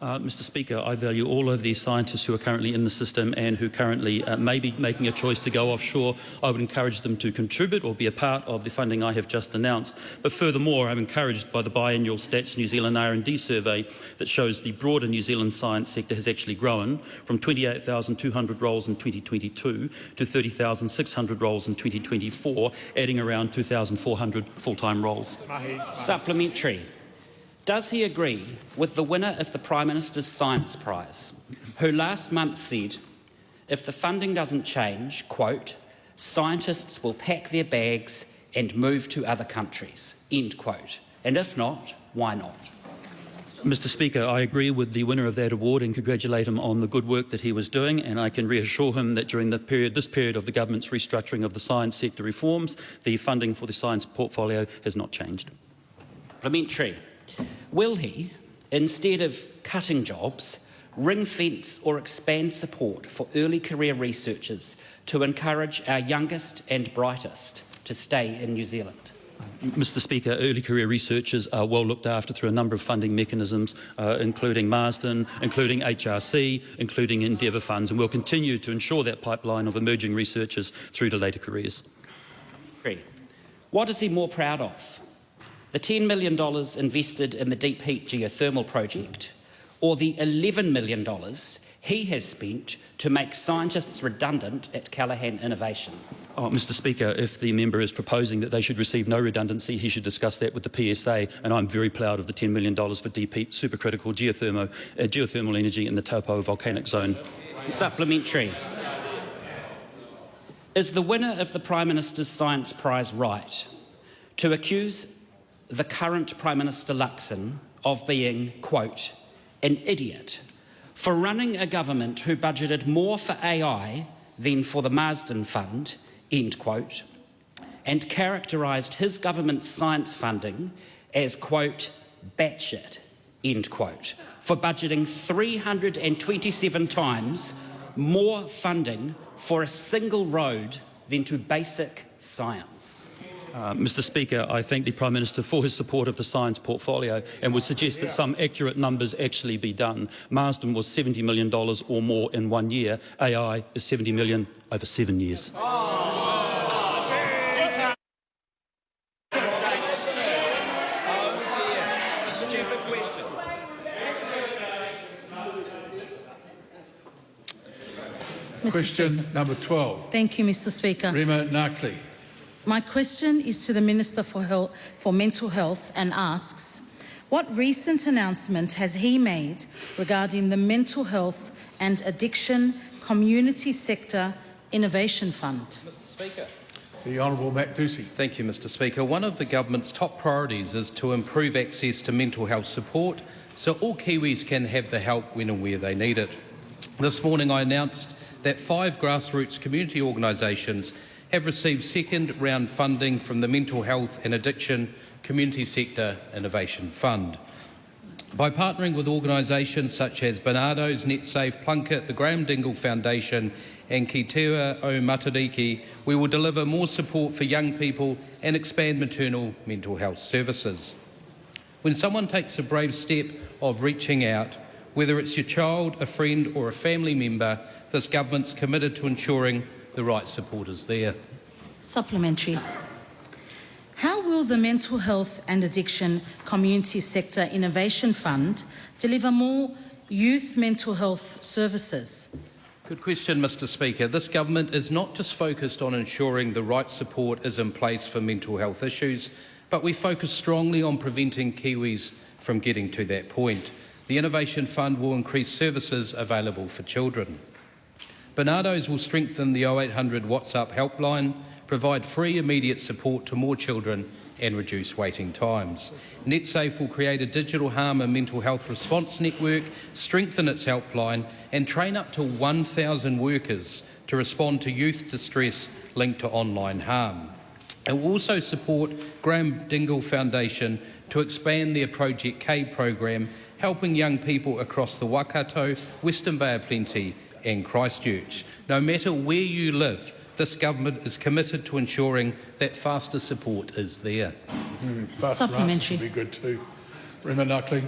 Mr Speaker, I value all of these scientists who are currently in the system and who currently may be making a choice to go offshore. I would encourage them to contribute or be a part of the funding I have just announced. But furthermore, I'm encouraged by the biannual Stats New Zealand R&D survey that shows the broader New Zealand science sector has actually grown from 28,200 roles in 2022 to 30,600 roles in 2024, adding around 2,400 full-time roles. Supplementary. Does he agree with the winner of the Prime Minister's Science Prize, who last month said, if the funding doesn't change, quote, scientists will pack their bags and move to other countries, end quote. And if not, why not? Mr Speaker, I agree with the winner of that award and congratulate him on the good work that he was doing, and I can reassure him that during this period of the government's restructuring of the science sector reforms, the funding for the science portfolio has not changed. Supplementary. Will he, instead of cutting jobs, ring-fence or expand support for early career researchers to encourage our youngest and brightest to stay in New Zealand? Mr Speaker, early career researchers are well looked after through a number of funding mechanisms, including Marsden, including HRC, including Endeavour funds, and we'll continue to ensure that pipeline of emerging researchers through to later careers. What is he more proud of? The $10 million invested in the deep heat geothermal project, or the $11 million he has spent to make scientists redundant at Callaghan Innovation? Mr Speaker, if the member is proposing that they should receive no redundancy, he should discuss that with the PSA, and I'm very proud of the $10 million for deep heat supercritical geothermal energy in the Taupo volcanic zone. Supplementary. Is the winner of the Prime Minister's Science Prize right to accuse the current Prime Minister Luxon of being, quote, an idiot for running a government who budgeted more for AI than for the Marsden Fund, end quote, and characterised his government's science funding as, quote, batshit, end quote, for budgeting 327 times more funding for a single road than to basic science? Mr Speaker, I thank the Prime Minister for his support of the science portfolio and would suggest that some accurate numbers actually be done. Marsden was $70 million or more in 1 year. AI is $70 million over 7 years. Question number 12. Thank you, Mr Speaker. Rima Narkli. My question is to the Minister for Mental Health and asks, what recent announcement has he made regarding the Mental Health and Addiction Community Sector Innovation Fund? Mr Speaker. The Honourable Matt Ducey. Thank you, Mr Speaker. One of the government's top priorities is to improve access to mental health support so all Kiwis can have the help when and where they need it. This morning I announced that 5 grassroots community organisations have received second-round funding from the Mental Health and Addiction Community Sector Innovation Fund. By partnering with organisations such as Bernardo's, NetSafe, Plunkett, the Graham Dingle Foundation and Te Ao Māori, we will deliver more support for young people and expand maternal mental health services. When someone takes a brave step of reaching out, whether it's your child, a friend or a family member, this government's committed to ensuring the right support is there. Supplementary. How will the Mental Health and Addiction Community Sector Innovation Fund deliver more youth mental health services? Good question, Mr Speaker. This government is not just focused on ensuring the right support is in place for mental health issues, but we focus strongly on preventing Kiwis from getting to that point. The Innovation Fund will increase services available for children. Bernardo's will strengthen the 0800 WhatsApp helpline, provide free immediate support to more children and reduce waiting times. NetSafe will create a digital harm and mental health response network, strengthen its helpline and train up to 1,000 workers to respond to youth distress linked to online harm. It will also support Graham Dingle Foundation to expand their Project K program, helping young people across the Waikato, Western Bay of Plenty and Christchurch. No matter where you live, this government is committed to ensuring that faster support is there. Supplementary. Would be good too. Rima Narkli.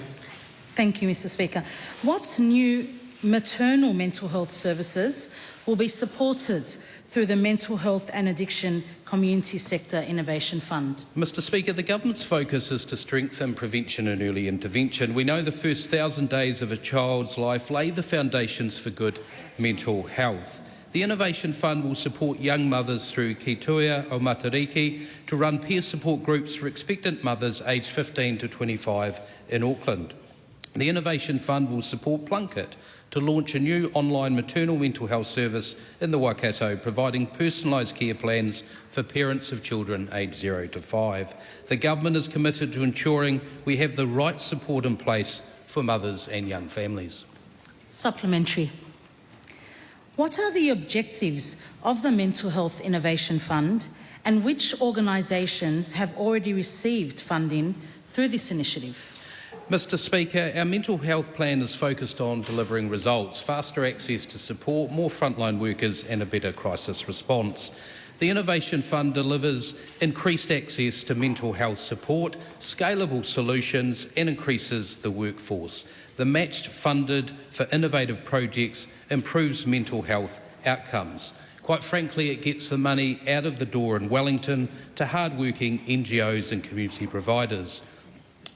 Thank you, Mr Speaker. What new maternal mental health services will be supported through the Mental Health and Addiction Community Sector Innovation Fund? Mr Speaker, the government's focus is to strengthen prevention and early intervention. We know the first 1,000 days of a child's life lay the foundations for good mental health. The Innovation Fund will support young mothers through Te Ao Māori to run peer support groups for expectant mothers aged 15 to 25 in Auckland. The Innovation Fund will support Plunkett to launch a new online maternal mental health service in the Waikato, providing personalised care plans for parents of children aged 0 to 5. The government is committed to ensuring we have the right support in place for mothers and young families. Supplementary. What are the objectives of the Mental Health Innovation Fund, and which organisations have already received funding through this initiative? Mr Speaker, our mental health plan is focused on delivering results, faster access to support, more frontline workers and a better crisis response. The Innovation Fund delivers increased access to mental health support, scalable solutions and increases the workforce. The matched funded for innovative projects improves mental health outcomes. Quite frankly, it gets the money out of the door in Wellington to hard-working NGOs and community providers.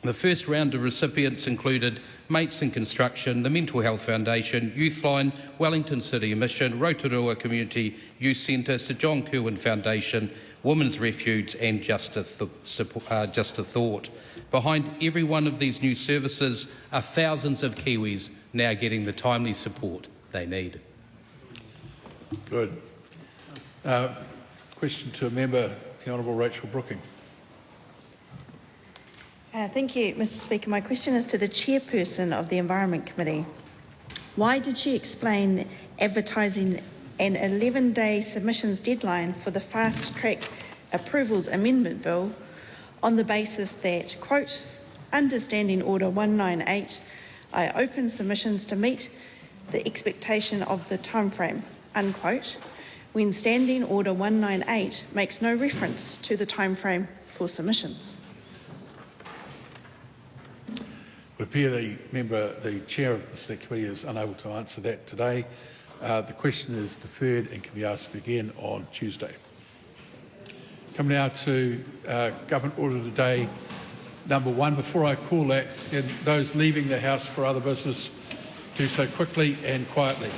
The first round of recipients included Mates in Construction, the Mental Health Foundation, Youthline, Wellington City Mission, Rotorua Community Youth Centre, Sir John Kirwan Foundation, Women's Refuge and Just a Thought. Behind every one of these new services are thousands of Kiwis now getting the timely support they need. Good. Question to a member, the Honourable Rachel Brooking. Thank you, Mr Speaker. My question is to the Chairperson of the Environment Committee. Why did she explain advertising an 11-day submissions deadline for the fast-track approvals amendment bill on the basis that, quote, under Standing Order 198, I open submissions to meet the expectation of the timeframe, unquote, when Standing Order 198 makes no reference to the timeframe for submissions? It would appear the chair of the Select Committee is unable to answer that today. The question is deferred and can be asked again on Tuesday. Coming now to Government Order of the Day number 1. Before I call that, and those leaving the House for other business, do so quickly and quietly.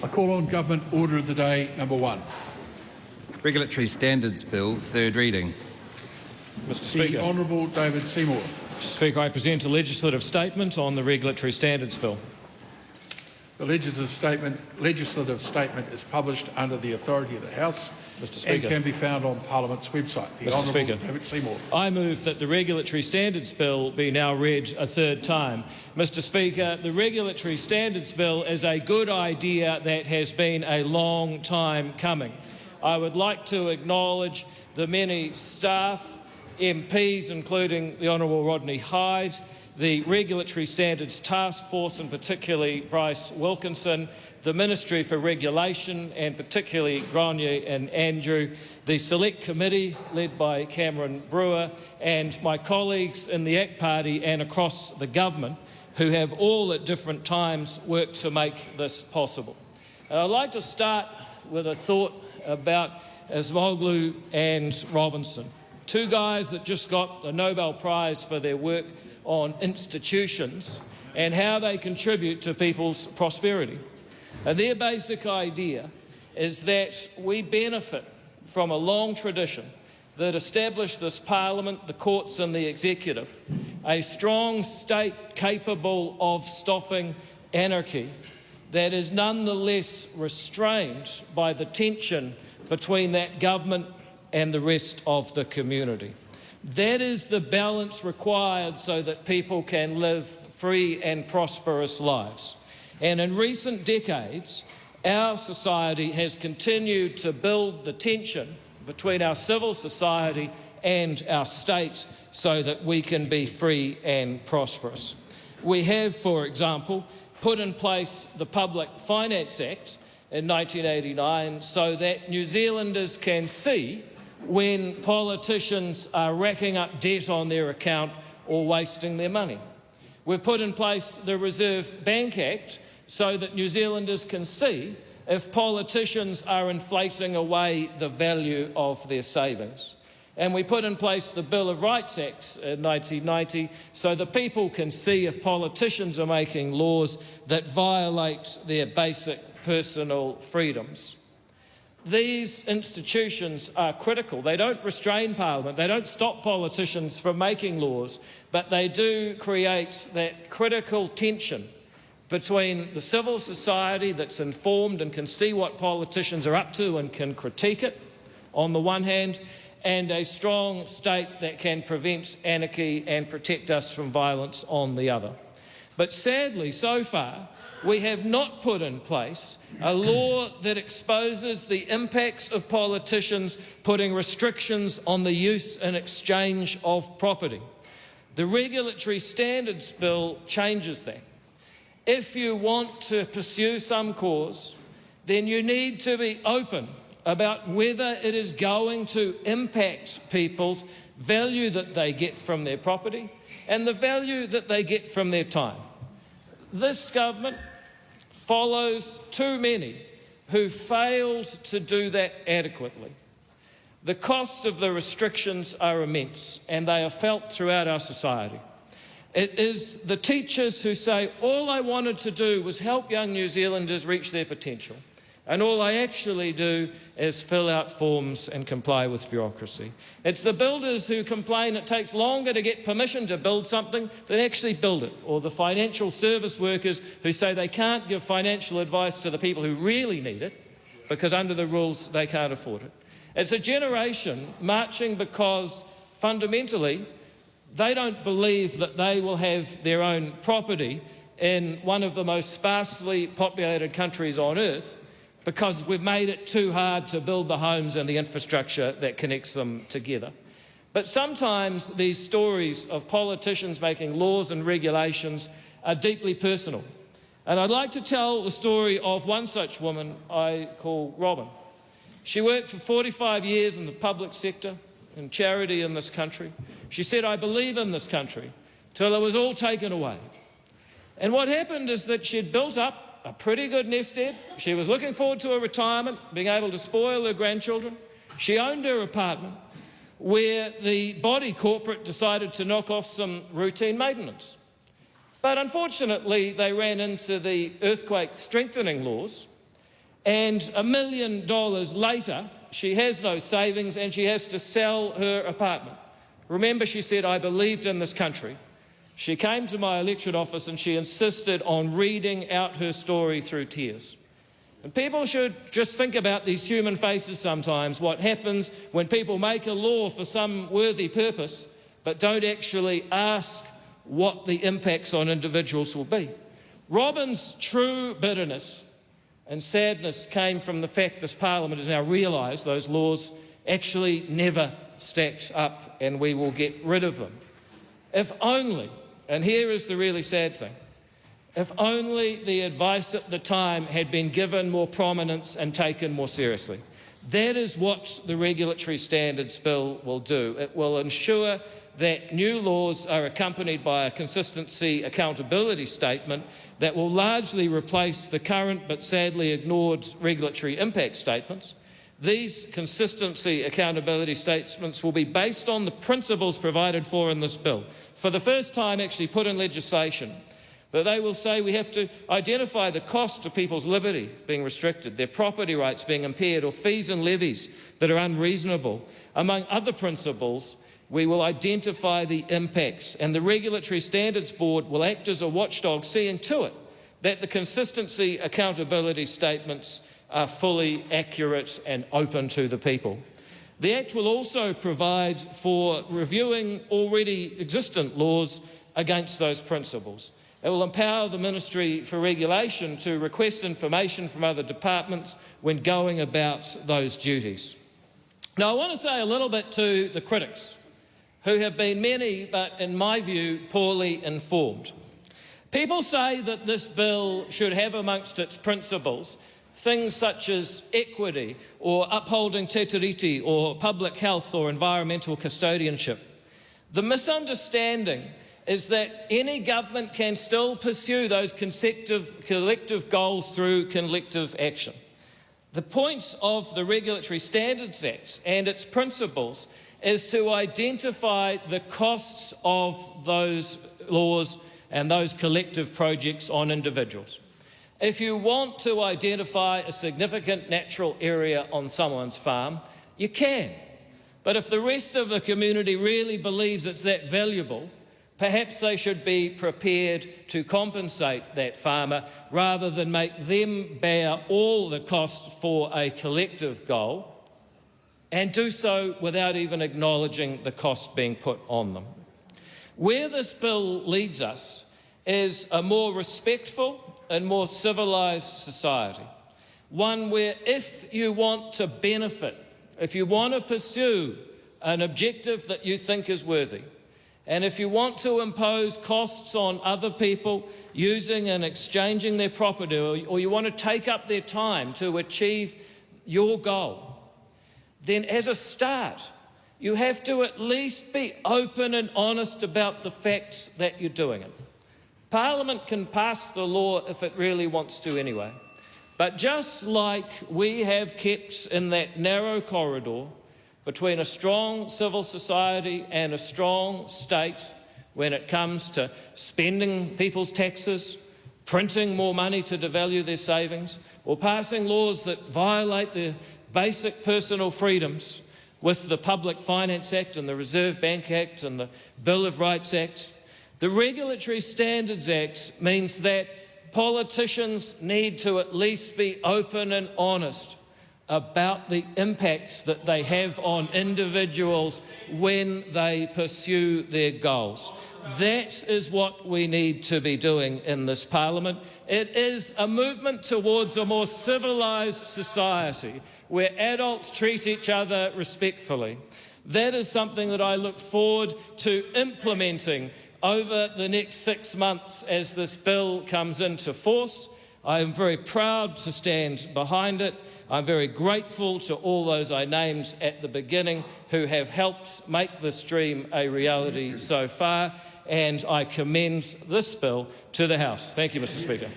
I call on Government Order of the Day number 1. Regulatory Standards Bill, third reading. Mr Speaker. The Honourable David Seymour. Mr Speaker, I present a legislative statement on the Regulatory Standards Bill. The legislative statement is published under the authority of the House Mr Speaker. and can be found on Parliament's website. The Mr Speaker. David Seymour. I move that the Regulatory Standards Bill be now read a third time. Mr Speaker, the Regulatory Standards Bill is a good idea that has been a long time coming. I would like to acknowledge the many staff, MPs, including the Honourable Rodney Hyde, the Regulatory Standards Task Force, and particularly Bryce Wilkinson, the Ministry for Regulation, and particularly Grania and Andrew, the Select Committee led by Cameron Brewer, and my colleagues in the ACT Party and across the government who have all at different times worked to make this possible. And I'd like to start with a thought about Asmoglu and Robinson, two guys that just got the Nobel Prize for their work on institutions and how they contribute to people's prosperity. And their basic idea is that we benefit from a long tradition that established this Parliament, the courts and the executive, a strong state capable of stopping anarchy that is nonetheless restrained by the tension between that government and the rest of the community. That is the balance required so that people can live free and prosperous lives. And in recent decades, our society has continued to build the tension between our civil society and our state so that we can be free and prosperous. We have, for example, put in place the Public Finance Act in 1989 so that New Zealanders can see when politicians are racking up debt on their account or wasting their money. We've put in place the Reserve Bank Act so that New Zealanders can see if politicians are inflating away the value of their savings. And we put in place the Bill of Rights Act in 1990 so that people can see if politicians are making laws that violate their basic personal freedoms. These institutions are critical. They don't restrain Parliament, they don't stop politicians from making laws, but they do create that critical tension between the civil society that's informed and can see what politicians are up to and can critique it, on the one hand, and a strong state that can prevent anarchy and protect us from violence on the other. But sadly, so far, we have not put in place a law that exposes the impacts of politicians putting restrictions on the use and exchange of property. The Regulatory Standards Bill changes that. If you want to pursue some cause, then you need to be open about whether it is going to impact people's value that they get from their property and the value that they get from their time. This government follows too many who failed to do that adequately. The cost of the restrictions are immense and they are felt throughout our society. It is the teachers who say, all I wanted to do was help young New Zealanders reach their potential, and all I actually do is fill out forms and comply with bureaucracy. It's the builders who complain it takes longer to get permission to build something than actually build it, or the financial service workers who say they can't give financial advice to the people who really need it because under the rules they can't afford it. It's a generation marching because fundamentally they don't believe that they will have their own property in one of the most sparsely populated countries on earth because we've made it too hard to build the homes and the infrastructure that connects them together. But sometimes these stories of politicians making laws and regulations are deeply personal. And I'd like to tell the story of one such woman I call Robin. She worked for 45 years in the public sector, in charity in this country. She said, I believe in this country, till it was all taken away. And what happened is that she'd built up a pretty good nest egg. She was looking forward to a retirement, being able to spoil her grandchildren. She owned her apartment where the body corporate decided to knock off some routine maintenance. But unfortunately, they ran into the earthquake strengthening laws, and $1 million later, she has no savings and she has to sell her apartment. Remember, she said, I believed in this country. She came to my electorate office and she insisted on reading out her story through tears. And people should just think about these human faces sometimes, what happens when people make a law for some worthy purpose, but don't actually ask what the impacts on individuals will be. Robin's true bitterness and sadness came from the fact this Parliament has now realised those laws actually never stacked up and we will get rid of them. If only, and here is the really sad thing, if only the advice at the time had been given more prominence and taken more seriously. That is what the Regulatory Standards Bill will do. It will ensure that new laws are accompanied by a consistency accountability statement that will largely replace the current but sadly ignored regulatory impact statements. These consistency accountability statements will be based on the principles provided for in this bill. For the first time actually put in legislation, that they will say we have to identify the cost of people's liberty being restricted, their property rights being impaired, or fees and levies that are unreasonable. Among other principles, we will identify the impacts, and the Regulatory Standards Board will act as a watchdog, seeing to it that the consistency accountability statements are fully accurate and open to the people. The Act will also provide for reviewing already existent laws against those principles. It will empower the Ministry for Regulation to request information from other departments when going about those duties. Now, I want to say a little bit to the critics, who have been many, but in my view, poorly informed. People say that this bill should have amongst its principles things such as equity or upholding te tiriti or public health or environmental custodianship. The misunderstanding is that any government can still pursue those collective goals through collective action. The point of the Regulatory Standards Act and its principles is to identify the costs of those laws and those collective projects on individuals. If you want to identify a significant natural area on someone's farm, you can. But if the rest of the community really believes it's that valuable, perhaps they should be prepared to compensate that farmer rather than make them bear all the costs for a collective goal and do so without even acknowledging the cost being put on them. Where this bill leads us is a more respectful and more civilised society, one where if you want to benefit, if you want to pursue an objective that you think is worthy, and if you want to impose costs on other people using and exchanging their property, or you want to take up their time to achieve your goal, then as a start, you have to at least be open and honest about the facts that you're doing it. Parliament can pass the law if it really wants to anyway. But just like we have kept in that narrow corridor between a strong civil society and a strong state when it comes to spending people's taxes, printing more money to devalue their savings, or passing laws that violate their basic personal freedoms with the Public Finance Act and the Reserve Bank Act and the Bill of Rights Act, the Regulatory Standards Act means that politicians need to at least be open and honest about the impacts that they have on individuals when they pursue their goals. That is what we need to be doing in this Parliament. It is a movement towards a more civilised society where adults treat each other respectfully. That is something that I look forward to implementing over the next 6 months as this bill comes into force. I am very proud to stand behind it. I'm very grateful to all those I named at the beginning who have helped make this dream a reality so far, and I commend this bill to the House. Thank you, Mr. Speaker.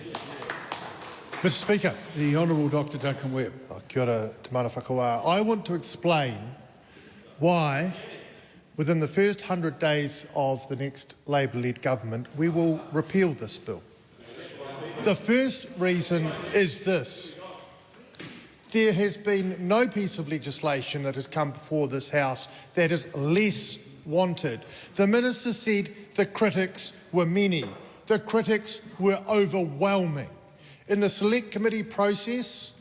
Mr. Speaker, the Honourable Dr. Duncan Webb. Kia ora, te mana whakawā. I want to explain why, within the first 100 days of the next Labour-led government, we will repeal this bill. The first reason is this. There has been no piece of legislation that has come before this House that is less wanted. The Minister said the critics were many. The critics were overwhelming. In the Select Committee process,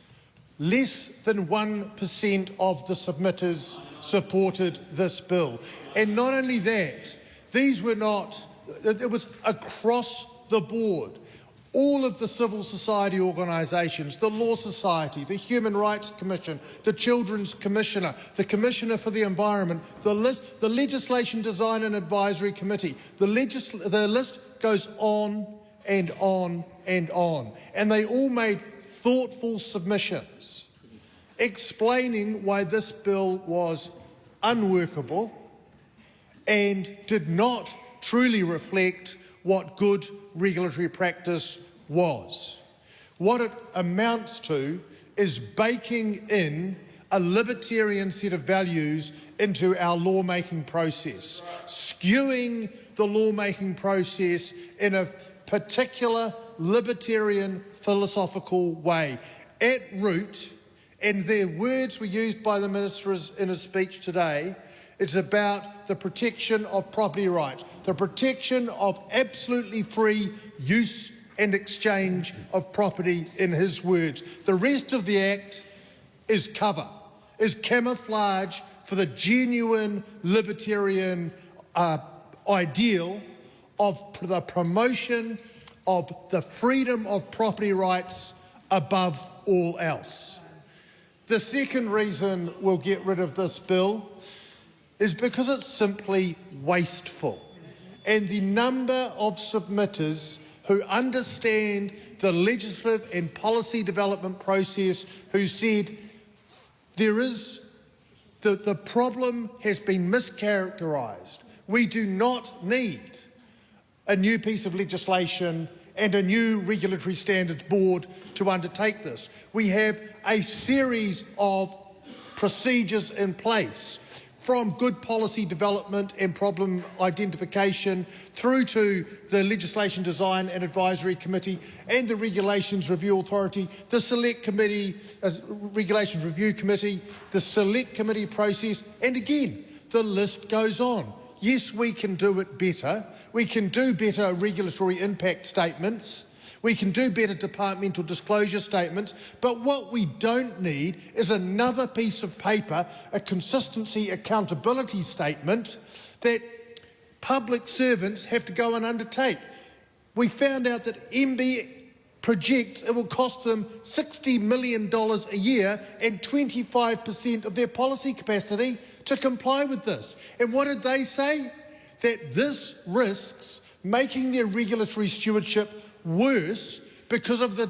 less than 1% of the submitters supported this bill. And not only that, these were not, it was across the board. All of the civil society organisations, the Law Society, the Human Rights Commission, the Children's Commissioner, the Commissioner for the Environment, the Legislation Design and Advisory Committee, the list goes on and on and on. And they all made thoughtful submissions explaining why this bill was unworkable and did not truly reflect what good regulatory practice was. What it amounts to is baking in a libertarian set of values into our lawmaking process, skewing the lawmaking process in a particular libertarian philosophical way. At root, and the words were used by the Minister in his speech today, it's about the protection of property rights, the protection of absolutely free use and exchange of property, in his words. The rest of the Act is cover, is camouflage for the genuine libertarian ideal of the promotion of the freedom of property rights above all else. The second reason we'll get rid of this bill is because it's simply wasteful. And the number of submitters who understand the legislative and policy development process who said the problem has been mischaracterised. We do not need a new piece of legislation and a new regulatory standards board to undertake this. We have a series of procedures in place, from good policy development and problem identification through to the Legislation Design and Advisory Committee and the Regulations Review Authority, the Select Committee, Regulations Review Committee, the Select Committee process, and again, the list goes on. Yes, we can do it better. We can do better regulatory impact statements. We can do better departmental disclosure statements, but what we don't need is another piece of paper, a consistency accountability statement that public servants have to go and undertake. We found out that MB projects it will cost them $60 million a year and 25% of their policy capacity to comply with this. And what did they say? That this risks making their regulatory stewardship worse because of the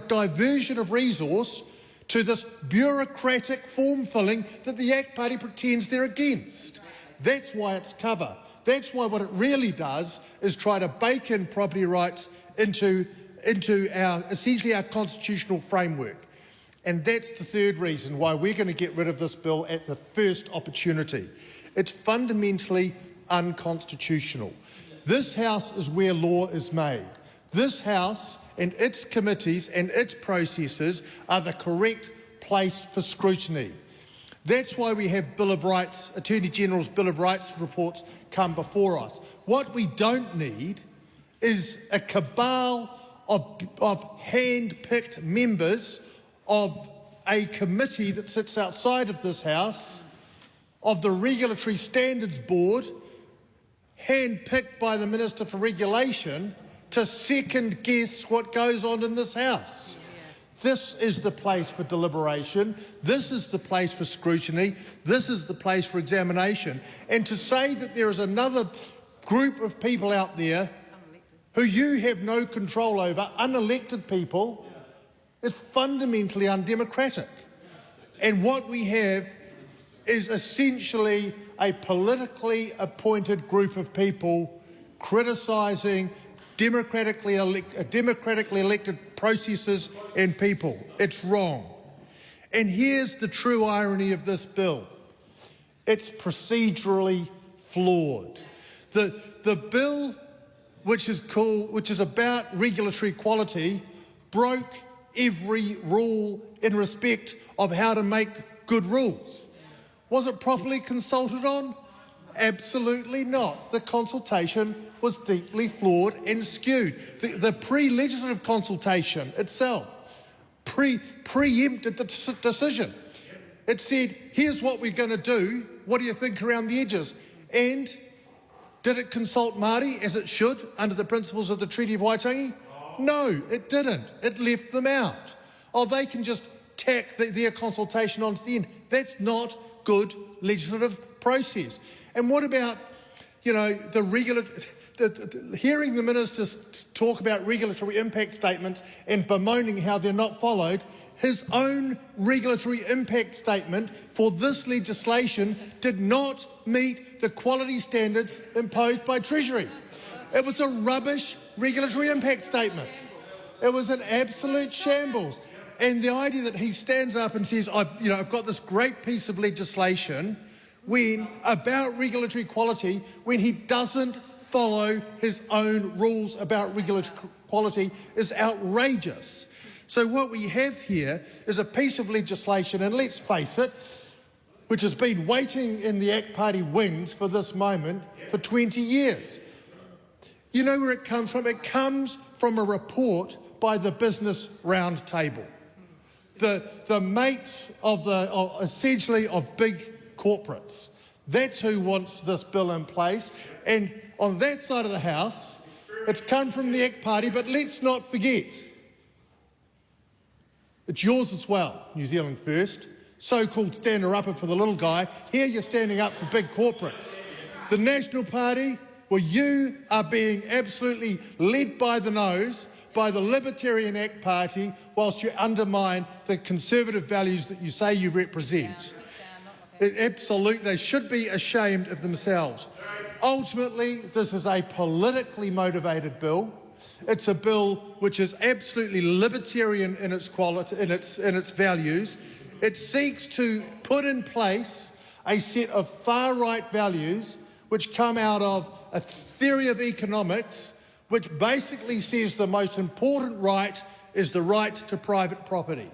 diversion of resource to this bureaucratic form filling that the ACT Party pretends they're against. That's why it's cover. That's why what it really does is try to bake in property rights into essentially our constitutional framework. And that's the third reason why we're going to get rid of this bill at the first opportunity. It's fundamentally unconstitutional. This House is where law is made. This House and its committees and its processes are the correct place for scrutiny. That's why we have Bill of Rights, Attorney General's Bill of Rights reports come before us. What we don't need is a cabal of hand-picked members of a committee that sits outside of this House, of the Regulatory Standards Board, hand-picked by the Minister for Regulation, to second-guess what goes on in this House. This is the place for deliberation. This is the place for scrutiny. This is the place for examination. And to say that there is another group of people out there who you have no control over, unelected people, is fundamentally undemocratic. And what we have is essentially a politically appointed group of people criticising democratically elected processes and people. It's wrong. And here's the true irony of this bill. It's procedurally flawed. The bill, which is about regulatory equality, broke every rule in respect of how to make good rules. Was it properly consulted on? Absolutely not. The consultation was deeply flawed and skewed. The pre-legislative consultation itself preempted the decision. It said, here's what we're going to do. What do you think around the edges? And did it consult Māori as it should under the principles of the Treaty of Waitangi? No, it didn't. It left them out. Oh, they can just tack their consultation onto the end. That's not good legislative process. And what about, hearing the ministers talk about regulatory impact statements and bemoaning how they're not followed? His own regulatory impact statement for this legislation did not meet the quality standards imposed by Treasury. It was a rubbish regulatory impact statement. It was an absolute shambles. And the idea that he stands up and says, I've got this great piece of legislation about regulatory quality when he doesn't follow his own rules about regulatory quality is outrageous. So what we have here is a piece of legislation, and let's face it, which has been waiting in the ACT Party wings for this moment for 20 years. You know where it comes from? It comes from a report by the Business Roundtable. The mates essentially of big corporates. That's who wants this bill in place. And on that side of the House, It's come from the ACT Party, but let's not forget, it's yours as well, New Zealand First, so-called stander-upper for the little guy. Here you're standing up for big corporates. The National Party, well, you are being absolutely led by the nose by the Libertarian ACT Party whilst you undermine the conservative values that you say you represent. Absolutely, they should be ashamed of themselves. Ultimately, this is a politically motivated bill. It's a bill which is absolutely libertarian in its quality, in its values. It seeks to put in place a set of far-right values which come out of a theory of economics which basically says the most important right is the right to private property.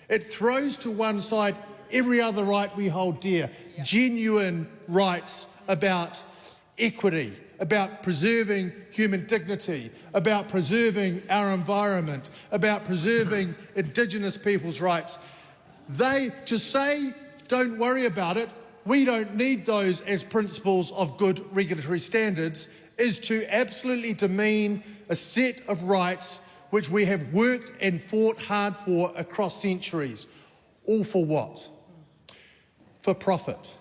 It throws to one side every other right we hold dear, genuine rights about equity, about preserving human dignity, about preserving our environment, about preserving Indigenous people's rights. To say, don't worry about it, we don't need those as principles of good regulatory standards, is to absolutely demean a set of rights which we have worked and fought hard for across centuries. All for what? For profit.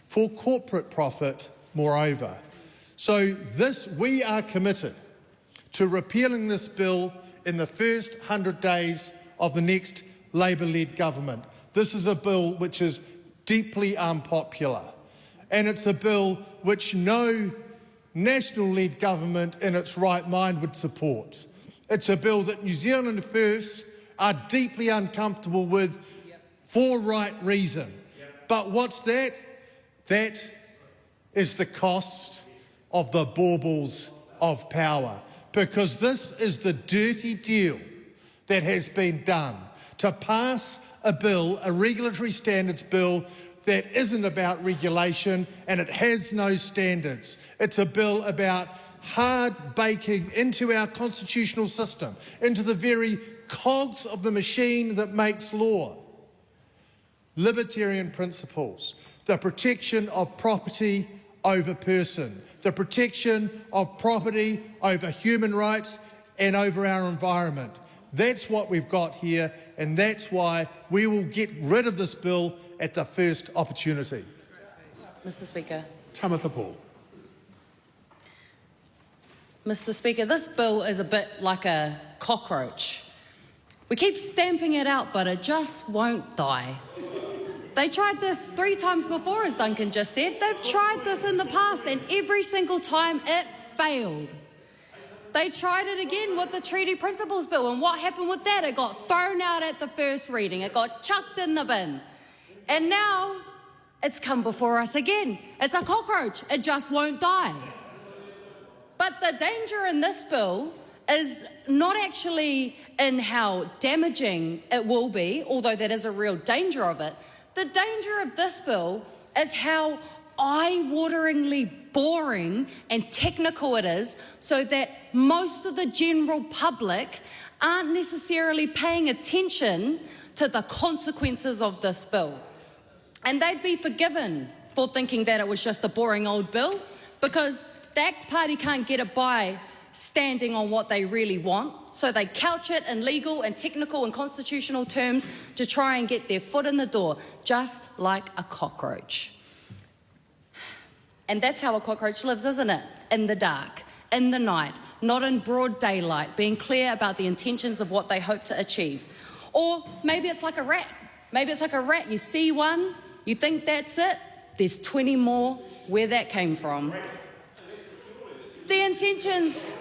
For corporate profit, moreover. So we are committed to repealing this bill in the first 100 days of the next Labour-led government. This is a bill which is deeply unpopular, and it's a bill which no national-led government in its right mind would support. It's a bill that New Zealand First are deeply uncomfortable with for right reason. But what's that? That is the cost of the baubles of power, because this is the dirty deal that has been done to pass a bill, a regulatory standards bill, that isn't about regulation and it has no standards. It's a bill about hard baking into our constitutional system, into the very cogs of the machine that makes law, libertarian principles, the protection of property over person, the protection of property over human rights and over our environment. That's what we've got here, and that's why we will get rid of this bill at the first opportunity. Mr. Speaker. Tamatha Paul. Mr. Speaker, this bill is a bit like a cockroach. We keep stamping it out, but it just won't die. They tried this 3 times before, as Duncan just said. They've tried this in the past, and every single time it failed. They tried it again with the Treaty Principles Bill, and what happened with that? It got thrown out at the first reading. It got chucked in the bin. And now it's come before us again. It's a cockroach. It just won't die. But the danger in this bill is not actually in how damaging it will be, although that is a real danger of it. The danger of this bill is how eye-wateringly boring and technical it is, so that most of the general public aren't necessarily paying attention to the consequences of this bill. And they'd be forgiven for thinking that it was just a boring old bill, because the ACT Party can't get it by standing on what they really want, so they couch it in legal and technical and constitutional terms to try and get their foot in the door, just like a cockroach. And that's how a cockroach lives, isn't it? In the dark, in the night, not in broad daylight, being clear about the intentions of what they hope to achieve. Or maybe it's like a rat. Maybe it's like a rat. You see one, you think that's it, there's 20 more. Where that came from. The intentions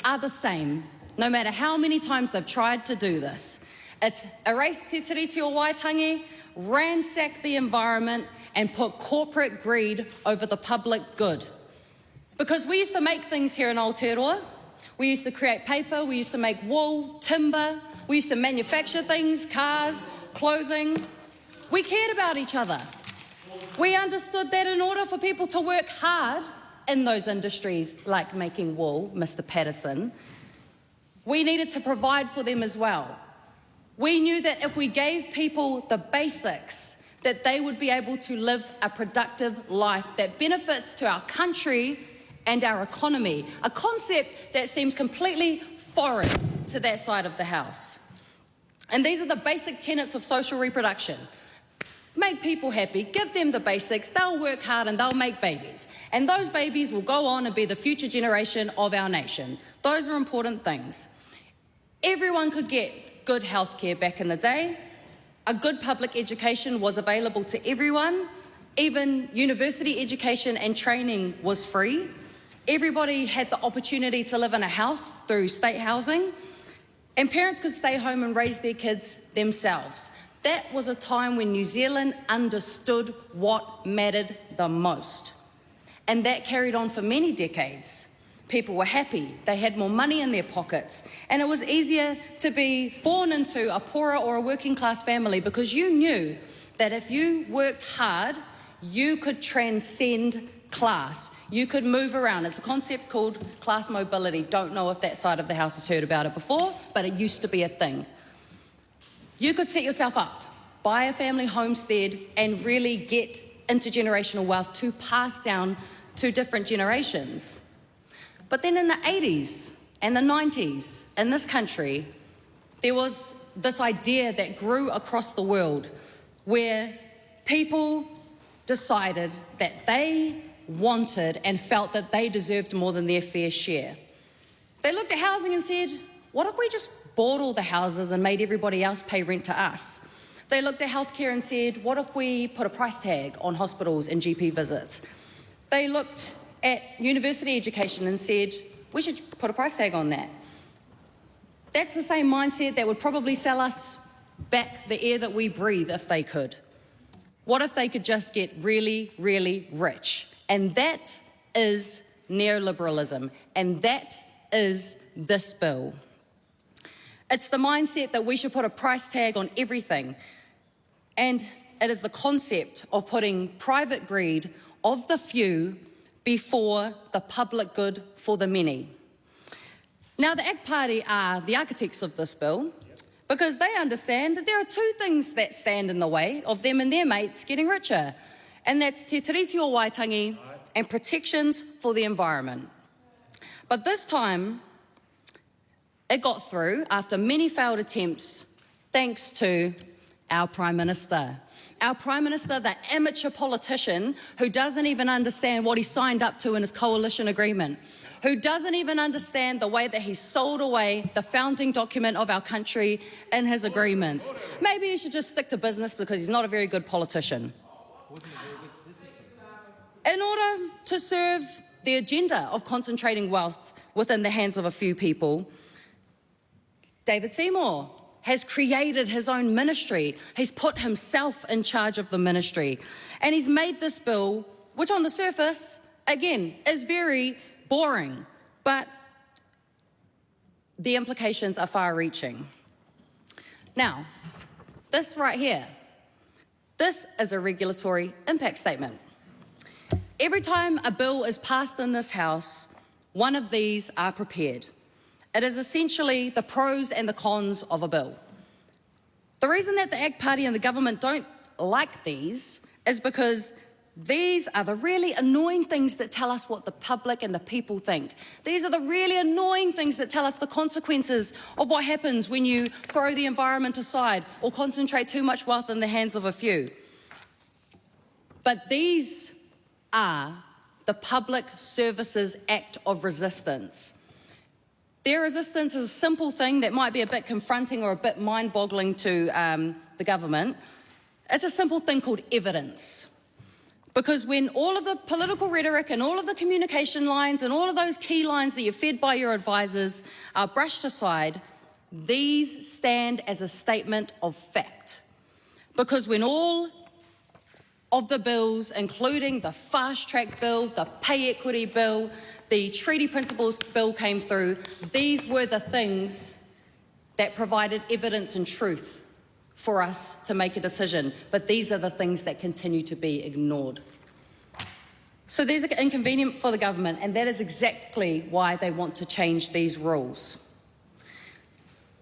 are the same, no matter how many times they've tried to do this. It's erase te tiriti o Waitangi, ransack the environment, and put corporate greed over the public good. Because we used to make things here in Aotearoa. We used to create paper, we used to make wool, timber, we used to manufacture things, cars, clothing. We cared about each other. We understood that in order for people to work hard in those industries, like making wool, Mr. Patterson, we needed to provide for them as well. We knew that if we gave people the basics, that they would be able to live a productive life that benefits to our country and our economy, a concept that seems completely foreign to that side of the House. And these are the basic tenets of social reproduction. Make people happy, give them the basics, they'll work hard and they'll make babies. And those babies will go on and be the future generation of our nation. Those are important things. Everyone could get good healthcare back in the day. A good public education was available to everyone. Even university education and training was free. Everybody had the opportunity to live in a house through state housing. And parents could stay home and raise their kids themselves. That was a time when New Zealand understood what mattered the most. And that carried on for many decades. People were happy, they had more money in their pockets, and it was easier to be born into a poorer or a working class family because you knew that if you worked hard, you could transcend class. You could move around. It's a concept called class mobility. Don't know if that side of the House has heard about it before, but it used to be a thing. You could set yourself up, buy a family homestead, and really get intergenerational wealth to pass down to different generations. But then in the 80s and the 90s in this country, there was this idea that grew across the world where people decided that they wanted and felt that they deserved more than their fair share. They looked at housing and said, what if we just bought all the houses and made everybody else pay rent to us? They looked at healthcare and said, what if we put a price tag on hospitals and GP visits? They looked at university education and said, we should put a price tag on that. That's the same mindset that would probably sell us back the air that we breathe if they could. What if they could just get really, really rich? And that is neoliberalism, and that is this bill. It's the mindset that we should put a price tag on everything, and it is the concept of putting private greed of the few before the public good for the many. Now, the ACT Party are the architects of this bill because they understand that there are two things that stand in the way of them and their mates getting richer, and that's te tiriti o Waitangi and protections for the environment. But this time, it got through after many failed attempts thanks to our Prime Minister. Our Prime Minister, the amateur politician who doesn't even understand what he signed up to in his coalition agreement, who doesn't even understand the way that he sold away the founding document of our country in his agreements. Maybe he should just stick to business because he's not a very good politician. In order to serve the agenda of concentrating wealth within the hands of a few people, David Seymour has created his own ministry. He's put himself in charge of the ministry. And he's made this bill, which on the surface, again, is very boring, but the implications are far-reaching. Now, this right here, this is a regulatory impact statement. Every time a bill is passed in this House, one of these are prepared. It is essentially the pros and the cons of a bill. The reason that the ACT Party and the government don't like these is because these are the really annoying things that tell us what the public and the people think. These are the really annoying things that tell us the consequences of what happens when you throw the environment aside or concentrate too much wealth in the hands of a few. But these are the Public Services Act of Resistance. Their resistance is a simple thing that might be a bit confronting or a bit mind-boggling to the government. It's a simple thing called evidence. Because when all of the political rhetoric and all of the communication lines and all of those key lines that you're fed by your advisors are brushed aside, these stand as a statement of fact. Because when all of the bills, including the fast-track bill, the pay equity bill, the treaty principles bill came through, these were the things that provided evidence and truth for us to make a decision. But these are the things that continue to be ignored. So these are inconvenient for the government, and that is exactly why they want to change these rules.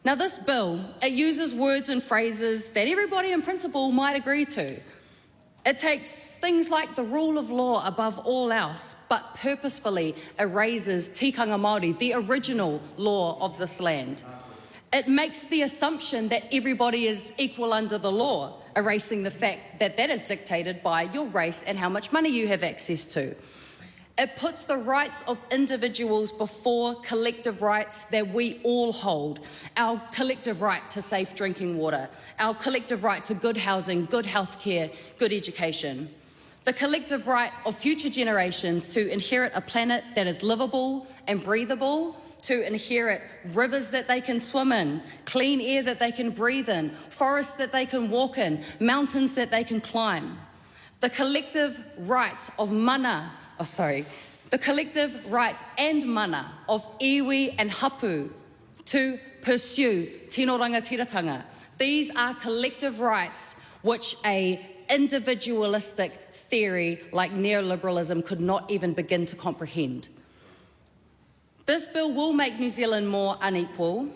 Now, this bill, it uses words and phrases that everybody in principle might agree to. It takes things like the rule of law above all else, but purposefully erases tikanga Māori, the original law of this land. It makes the assumption that everybody is equal under the law, erasing the fact that that is dictated by your race and how much money you have access to. It puts the rights of individuals before collective rights that we all hold. Our collective right to safe drinking water, our collective right to good housing, good healthcare, good education. The collective right of future generations to inherit a planet that is livable and breathable, to inherit rivers that they can swim in, clean air that they can breathe in, forests that they can walk in, mountains that they can climb. The collective rights of the collective rights and mana of iwi and hapu to pursue tino rangatiratanga. These are collective rights which a individualistic theory like neoliberalism could not even begin to comprehend. This bill will make New Zealand more unequal.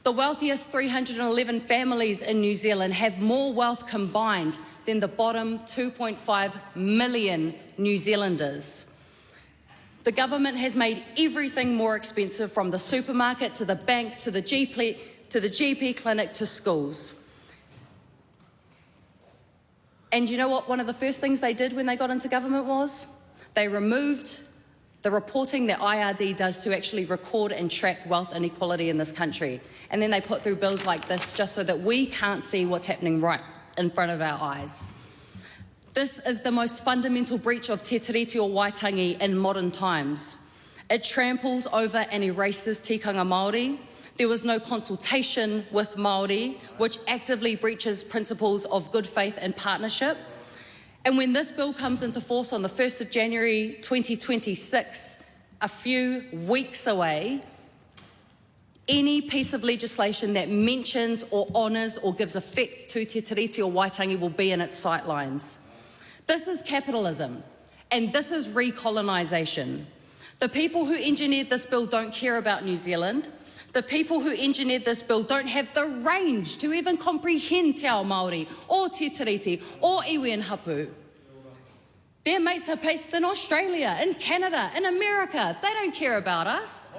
The wealthiest 311 families in New Zealand have more wealth combined than the bottom 2.5 million New Zealanders. The government has made everything more expensive, from the supermarket to the bank to the GP clinic to schools. And you know what one of the first things they did when they got into government was? They removed the reporting that IRD does to actually record and track wealth inequality in this country. And then they put through bills like this just so that we can't see what's happening right in front of our eyes. This is the most fundamental breach of Te Tiriti o Waitangi in modern times. It tramples over and erases tikanga Māori. There was no consultation with Māori, which actively breaches principles of good faith and partnership. And when this bill comes into force on the 1st of January 2026, a few weeks away, any piece of legislation that mentions or honours or gives effect to Te Tiriti o Waitangi will be in its sightlines. This is capitalism, and this is recolonisation. The people who engineered this bill don't care about New Zealand. The people who engineered this bill don't have the range to even comprehend Te Ao Māori or Te Tiriti or iwi and hapu. Their mates are based in Australia, in Canada, in America. They don't care about us.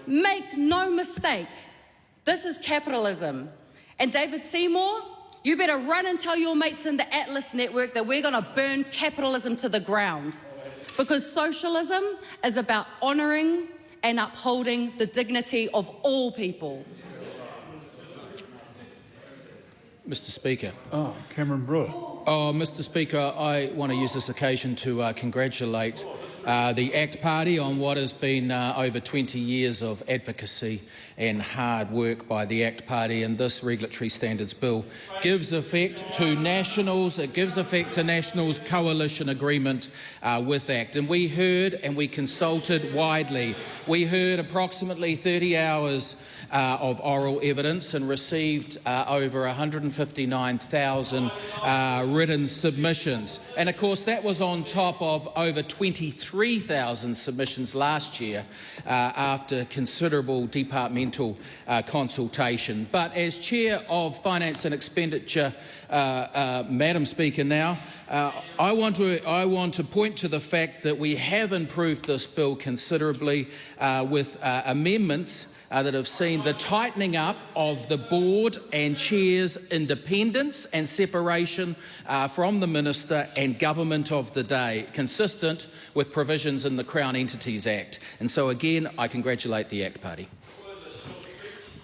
Make no mistake, this is capitalism. And David Seymour, you better run and tell your mates in the Atlas network that we're going to burn capitalism to the ground. Because socialism is about honouring and upholding the dignity of all people. Mr. Speaker. Cameron Brewer. Mr. Speaker, I want to use this occasion to congratulate the ACT Party on what has been over 20 years of advocacy and hard work by the ACT Party, and this Regulatory Standards Bill gives effect to Nationals. It gives effect to Nationals' coalition agreement with ACT. And we heard and we consulted widely. We heard approximately 30 hours of oral evidence and received over 159,000 written submissions. And of course that was on top of over 23,000 submissions last year after considerable departmental consultation. But as Chair of Finance and Expenditure, Madam Speaker now, I want to point to the fact that we have improved this bill considerably with amendments that have seen the tightening up of the board and chair's independence and separation from the minister and government of the day, consistent with provisions in the Crown Entities Act. And so again, I congratulate the ACT Party.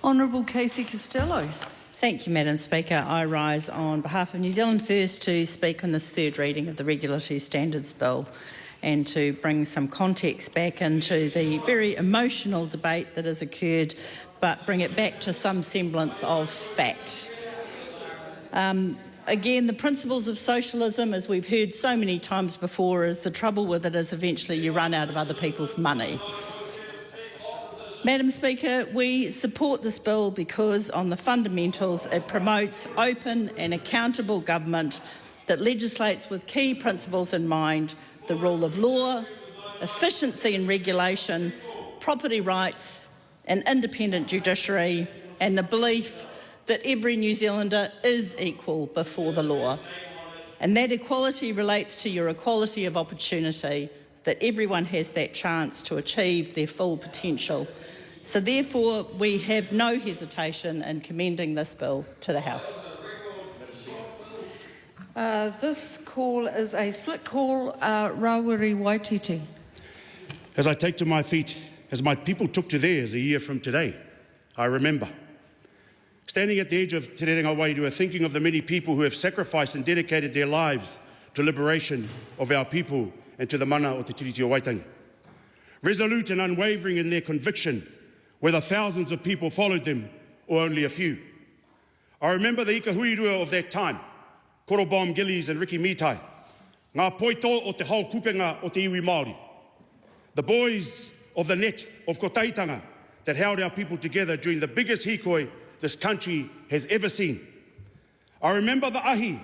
Honourable Casey Costello. Thank you, Madam Speaker. I rise on behalf of New Zealand First to speak on this third reading of the Regulatory Standards Bill and to bring some context back into the very emotional debate that has occurred, but bring it back to some semblance of fact. Again, the principles of socialism, as we've heard so many times before, is the trouble with it is eventually you run out of other people's money. Madam Speaker, we support this bill because on the fundamentals it promotes open and accountable government that legislates with key principles in mind: the rule of law, efficiency and regulation, property rights, an independent judiciary, and the belief that every New Zealander is equal before the law. And that equality relates to your equality of opportunity, that everyone has that chance to achieve their full potential. So therefore, we have no hesitation in commending this bill to the House. This call is a split call. Rawiri Waititi. As I take to my feet, as my people took to theirs a year from today, I remember. Standing at the edge of Te Ao Māori, thinking of the many people who have sacrificed and dedicated their lives to liberation of our people and to the mana o te tiriti o Waitangi. Resolute and unwavering in their conviction, whether thousands of people followed them or only a few. I remember the ikahuirua of that time, Korobom Gillies and Ricky Mitai, ngā poito o te hau kupenga o te iwi Māori, the boys of the net of Pāhotanga that held our people together during the biggest hikoi this country has ever seen. I remember the ahi,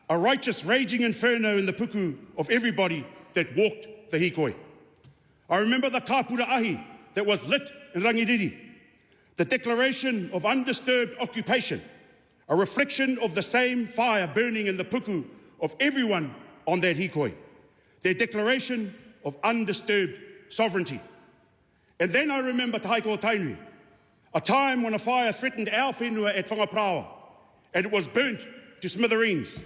a righteous raging inferno in the puku of everybody that walked the hikoi. I remember the kāpura ahi that was lit in Rangiriri, the declaration of undisturbed occupation, a reflection of the same fire burning in the puku of everyone on that hikoi, their declaration of undisturbed sovereignty. And then I remember Te Haiko Tainui, a time when a fire threatened our whenua at Whangaprawa, and it was burnt to smithereens.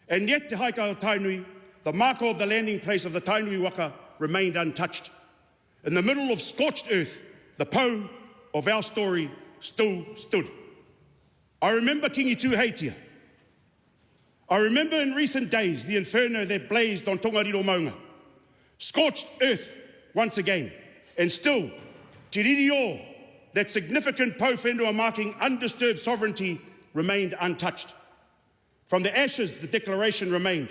And yet Te Haiko Tainui, the marker of the landing place of the Tainui waka, remained untouched. In the middle of scorched earth, the po of our story still stood. I remember Kingi Tuheitia. I remember in recent days the inferno that blazed on Tongariro Maunga. Scorched earth once again, and still, Te Riri o, that significant po whenua marking undisturbed sovereignty, remained untouched. From the ashes, the declaration remained.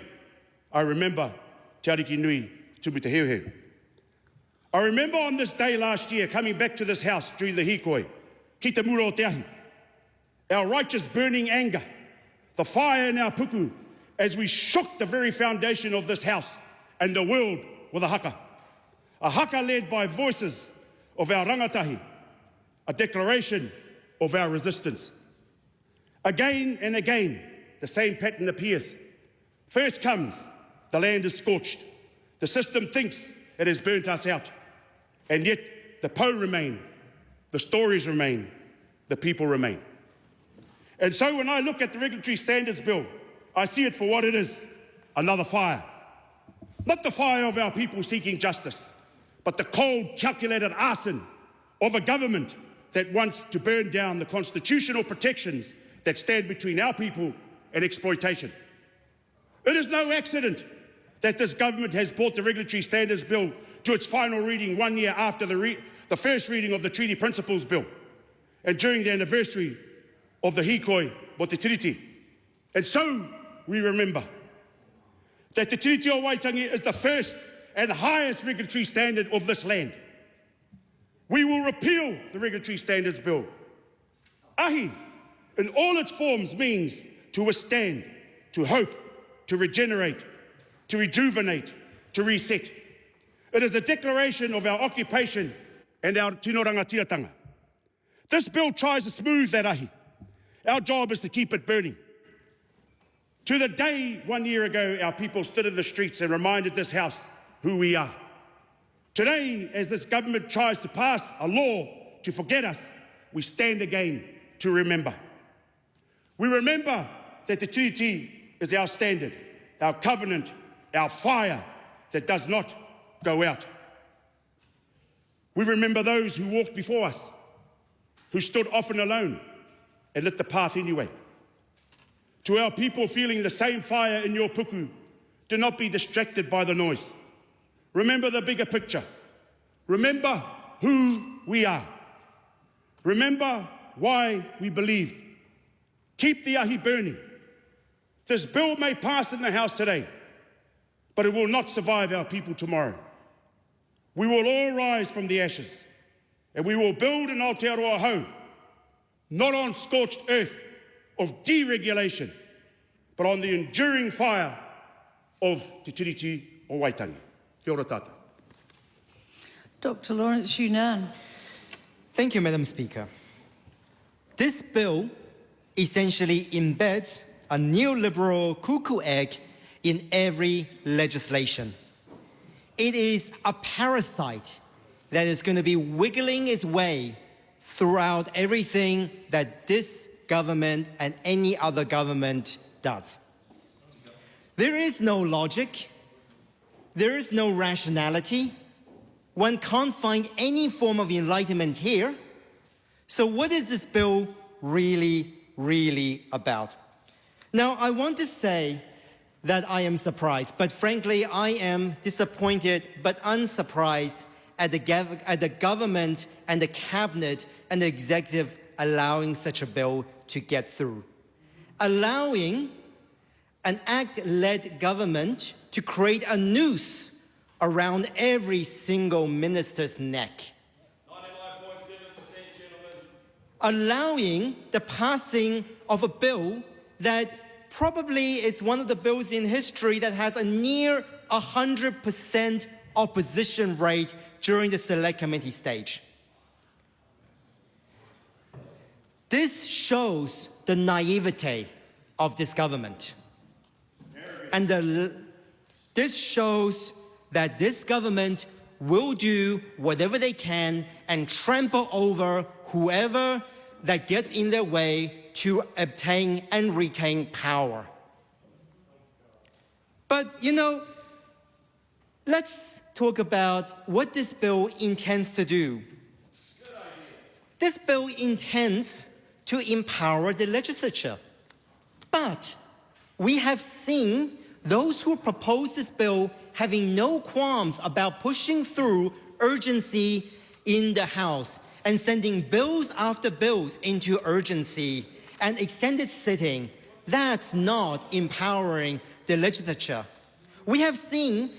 I remember Te Ariki Nui Tumu Te Heuheu. I remember on this day last year coming back to this house during the hikoi, ki te mura o te ahi, our righteous burning anger, the fire in our puku, as we shook the very foundation of this house and the world with a haka led by voices of our rangatahi, a declaration of our resistance. Again and again, the same pattern appears. First comes, the land is scorched. The system thinks it has burnt us out. And yet, the po remain, the stories remain, the people remain. And so when I look at the Regulatory Standards Bill, I see it for what it is, another fire. Not the fire of our people seeking justice, but the cold, calculated arson of a government that wants to burn down the constitutional protections that stand between our people and exploitation. It is no accident that this government has brought the Regulatory Standards Bill to its final reading 1 year after the first reading of the Treaty Principles Bill and during the anniversary of the hikoi mo te tiriti. And so we remember that the tiriti o Waitangi is the first and highest regulatory standard of this land. We will repeal the Regulatory Standards Bill. Ahi, in all its forms, means to withstand, to hope, to regenerate, to rejuvenate, to reset. It is a declaration of our occupation and our tino rangatiratanga. This bill tries to smooth that ahi. Our job is to keep it burning. To the day 1 year ago, our people stood in the streets and reminded this House who we are. Today, as this government tries to pass a law to forget us, we stand again to remember. We remember that the tiriti is our standard, our covenant, our fire that does not go out. We remember those who walked before us, who stood often alone and lit the path anyway. To our people feeling the same fire in your puku, do not be distracted by the noise. Remember the bigger picture. Remember who we are. Remember why we believed. Keep the ahi burning. This bill may pass in the House today, but it will not survive our people tomorrow. We will all rise from the ashes, and we will build in Aotearoa Hau, not on scorched earth of deregulation, but on the enduring fire of Te Tiriti o Waitangi. Kia ora tata. Dr. Lawrence Yunnan. Thank you, Madam Speaker. This bill essentially embeds a neoliberal cuckoo egg in every legislation. It is a parasite that is going to be wiggling its way throughout everything that this government and any other government does. There is no logic. There is no rationality. One can't find any form of enlightenment here. So what is this bill really about? Now, I want to say that I am surprised, but frankly, I am disappointed but unsurprised at the government and the cabinet and the executive allowing such a bill to get through. Allowing an act-led government to create a noose around every single minister's neck. 99.7%, gentlemen. Allowing the passing of a bill that probably is one of the bills in history that has a near 100% opposition rate during the select committee stage. This shows the naivete of this government. And this shows that this government will do whatever they can and trample over whoever that gets in their way to obtain and retain power. But, you know, let's talk about what this bill intends to do. This bill intends to empower the legislature. But we have seen those who propose this bill having no qualms about pushing through urgency in the House and sending bills after bills into urgency and extended sitting. That's not empowering the legislature. We have seen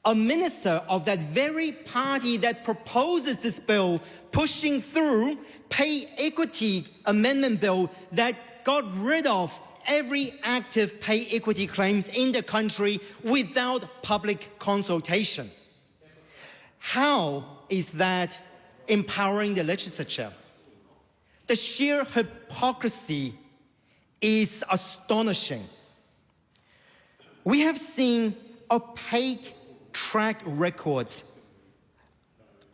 a minister of that very party that proposes this bill pushing through pay equity amendment bill that got rid of every active pay equity claims in the country without public consultation. How is that empowering the legislature? The sheer hypocrisy is astonishing. We have seen opaque track records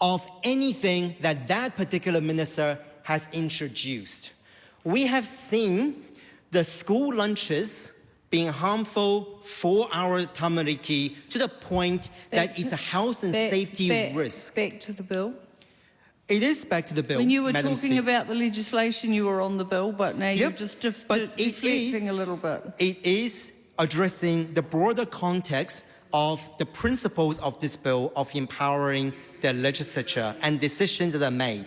of anything that particular minister has introduced. We have seen the school lunches being harmful for our tamariki to the point that it's a health and safety risk. Back to the bill. It is back to the bill. When you were Madam talking Speaker. about the legislation, you were on the bill, but now you're just deflecting a little bit. It is addressing the broader context of the principles of this bill of empowering the legislature and decisions that are made.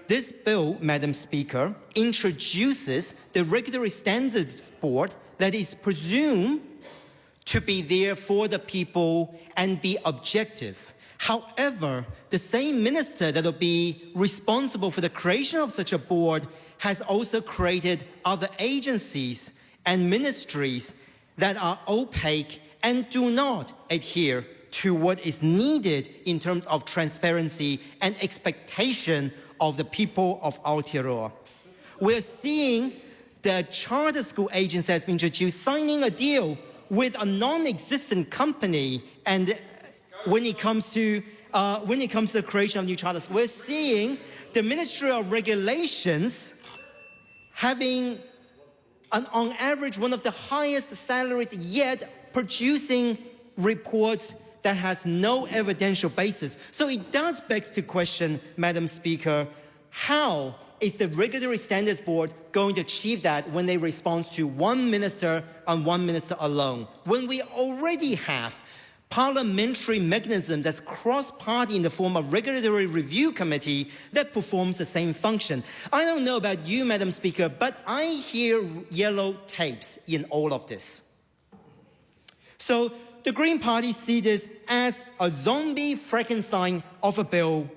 This bill, Madam Speaker, introduces the Regulatory Standards Board that is presumed to be there for the people and be objective. However, the same minister that will be responsible for the creation of such a board has also created other agencies and ministries that are opaque and do not adhere to what is needed in terms of transparency and expectation of the people of Aotearoa. We're seeing the charter school agency that's been introduced signing a deal with a non-existent company, and when it comes to the creation of new charter schools, we're seeing the Ministry of Regulations having on average one of the highest salaries yet producing reports that has no evidential basis. So it does beg to question, Madam Speaker, how is the Regulatory Standards Board going to achieve that when they respond to one minister and one minister alone, when we already have parliamentary mechanism that's cross-party in the form of Regulatory Review Committee that performs the same function? I don't know about you, Madam Speaker, but I hear yellow tapes in all of this. So the Green Party see this as a zombie Frankenstein of a bill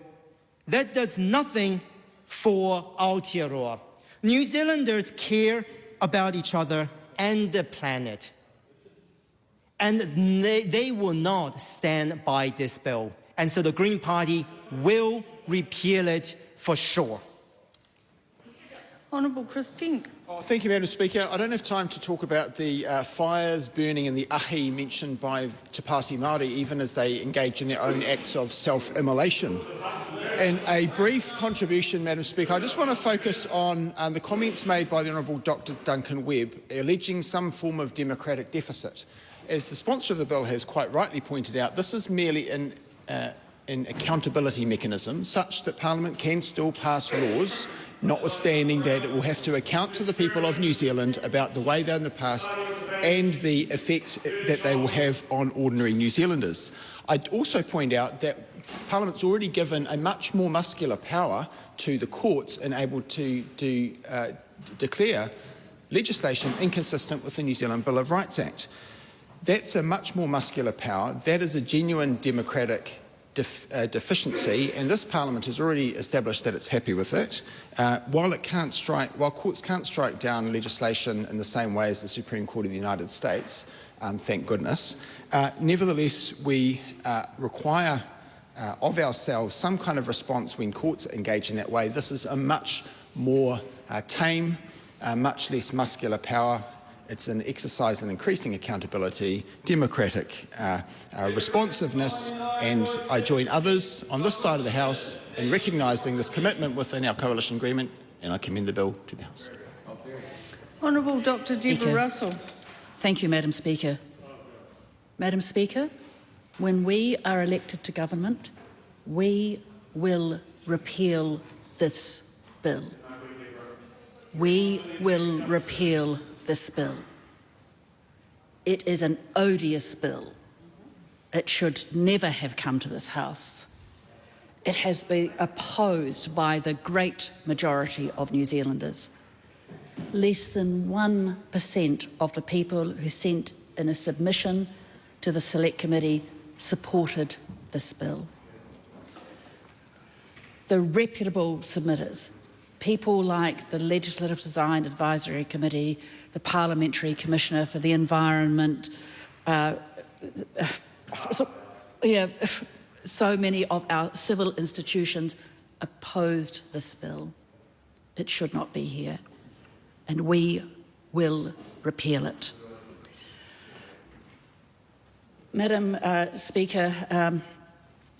that does nothing for Aotearoa. New Zealanders care about each other and the planet. And they will not stand by this bill. And so the Green Party will repeal it for sure. Honourable Chris Pink. Oh, thank you, Madam Speaker. I don't have time to talk about the fires burning in the ahi mentioned by Te Ao Māori, even as they engage in their own acts of self-immolation. And a brief contribution, Madam Speaker, I just want to focus on the comments made by the Honourable Dr Duncan Webb, alleging some form of democratic deficit. As the sponsor of the bill has quite rightly pointed out, this is merely an accountability mechanism such that Parliament can still pass laws, notwithstanding that it will have to account to the people of New Zealand about the way they're in the past and the effect that they will have on ordinary New Zealanders. I'd also point out that Parliament's already given a much more muscular power to the courts and able to declare legislation inconsistent with the New Zealand Bill of Rights Act. That's a much more muscular power. That is a genuine democratic deficiency, and this Parliament has already established that it's happy with it. While courts can't strike down legislation in the same way as the Supreme Court of the United States, thank goodness, nevertheless we require of ourselves some kind of response when courts engage in that way. This is a much more tame, much less muscular power. It's an exercise in increasing accountability, democratic responsiveness, and I join others on this side of the House in recognising this commitment within our coalition agreement, and I commend the bill to the House. Honourable Dr Deborah Russell. Thank you, Madam Speaker. Madam Speaker, when we are elected to government, we will repeal this bill. We will repeal this bill. It is an odious bill. It should never have come to this House. It has been opposed by the great majority of New Zealanders. Less than 1% of the people who sent in a submission to the Select Committee supported this bill. The reputable submitters, people like the Legislative Design Advisory Committee, the Parliamentary Commissioner for the Environment, so many of our civil institutions opposed this bill. It should not be here, and we will repeal it. Madam Speaker,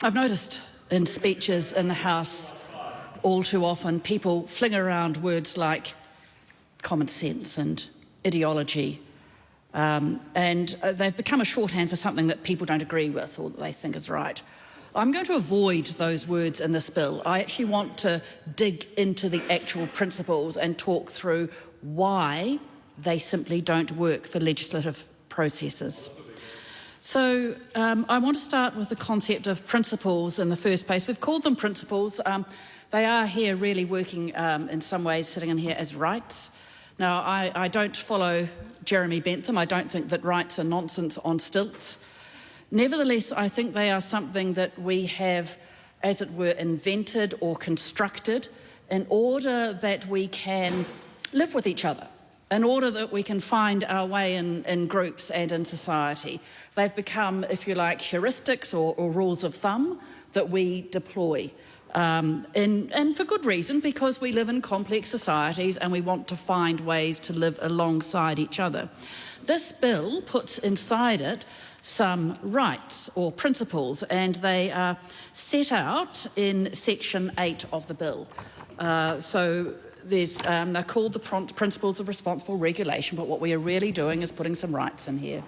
I've noticed in speeches in the House all too often people fling around words like common sense and ideology, and they've become a shorthand for something that people don't agree with or that they think is right. I'm going to avoid those words in this bill. I actually want to dig into the actual principles and talk through why they simply don't work for legislative processes. So I want to start with the concept of principles in the first place. We've called them principles. They are here really working in some ways, sitting in here as rights. Now, I don't follow Jeremy Bentham. I don't think that rights are nonsense on stilts. Nevertheless, I think they are something that we have, as it were, invented or constructed in order that we can live with each other, in order that we can find our way in groups and in society. They've become, if you like, heuristics or rules of thumb that we deploy. And for good reason, because we live in complex societies and we want to find ways to live alongside each other. This bill puts inside it some rights or principles, and they are set out in section 8 of the bill. They're called the Principles of Responsible Regulation, but what we are really doing is putting some rights in here.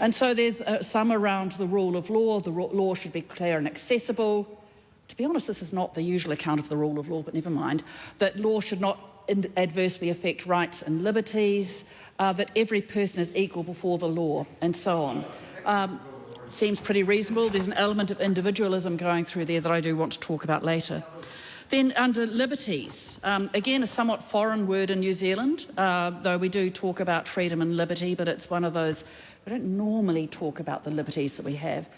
And so there's some around the rule of law. The law should be clear and accessible. To be honest, this is not the usual account of the rule of law, but never mind. That law should not adversely affect rights and liberties, that every person is equal before the law, and so on. Seems pretty reasonable. There's an element of individualism going through there that I do want to talk about later. Then under liberties, again a somewhat foreign word in New Zealand, though we do talk about freedom and liberty, but it's one of those, we don't normally talk about the liberties that we have.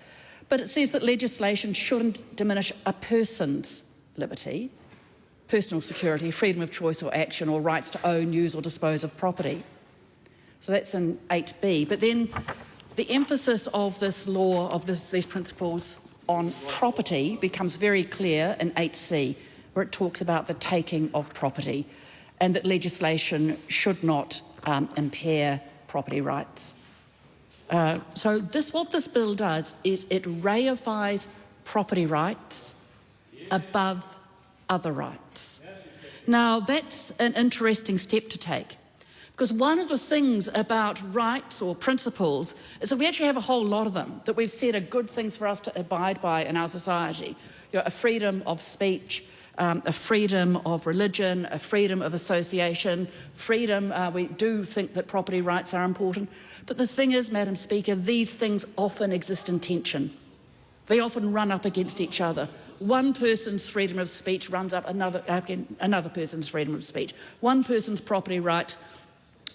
But it says that legislation shouldn't diminish a person's liberty, personal security, freedom of choice or action, or rights to own, use or dispose of property. So that's in 8B. But then the emphasis of this law, of these principles on property becomes very clear in 8C, where it talks about the taking of property. and that legislation should not impair property rights. So what this bill does is it reifies property rights above other rights. Now, that's an interesting step to take, because one of the things about rights or principles is that we actually have a whole lot of them that we've said are good things for us to abide by in our society. You know, a freedom of speech, a freedom of religion, a freedom of association, freedom, we do think that property rights are important. But the thing is, Madam Speaker, these things often exist in tension. They often run up against each other. One person's freedom of speech runs up another person's freedom of speech. One person's property rights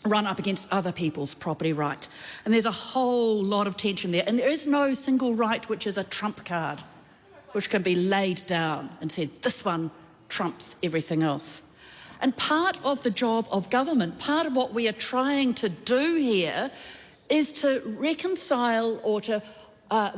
run up against other people's property rights. And there's a whole lot of tension there. And there is no single right which is a trump card, which can be laid down and said, this one trumps everything else. And part of the job of government, part of what we are trying to do here is to reconcile or to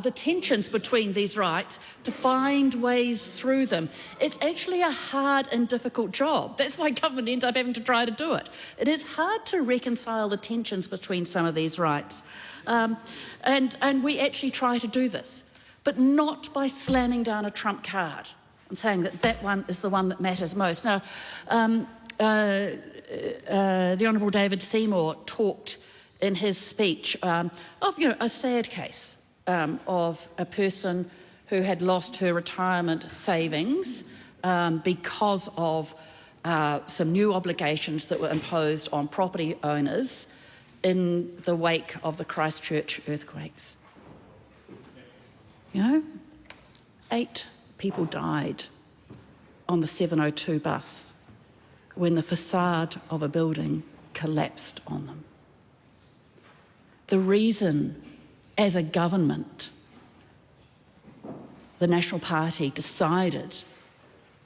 the tensions between these rights, to find ways through them. It's actually a hard and difficult job. That's why government ends up having to try to do it. It is hard to reconcile the tensions between some of these rights. And we actually try to do this, but not by slamming down a trump card and saying that that one is the one that matters most. Now, the Honourable David Seymour talked in his speech of, a sad case of a person who had lost her retirement savings because of some new obligations that were imposed on property owners in the wake of the Christchurch earthquakes. 8 people died on the 702 bus when the facade of a building collapsed on them. The reason, as a government, the National Party decided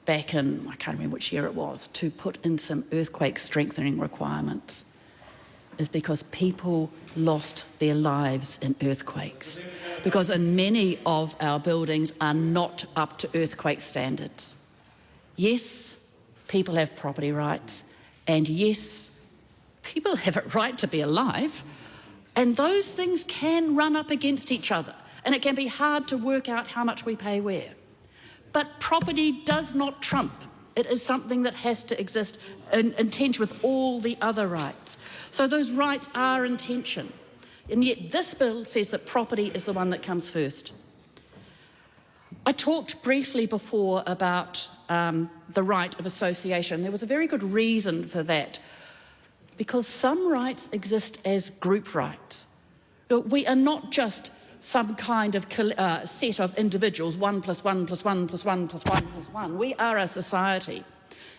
back in, I can't remember which year it was, to put in some earthquake strengthening requirements is because people lost their lives in earthquakes. Because many of our buildings are not up to earthquake standards. Yes, people have property rights, and yes, people have a right to be alive, and those things can run up against each other, and it can be hard to work out how much we pay where. But property does not trump. It is something that has to exist in tension with all the other rights. So those rights are in tension, and yet this bill says that property is the one that comes first. I talked briefly before about the right of association. There was a very good reason for that, because some rights exist as group rights. We are not just some kind of set of individuals, 1 + 1 + 1 + 1 + 1 + 1. We are a society.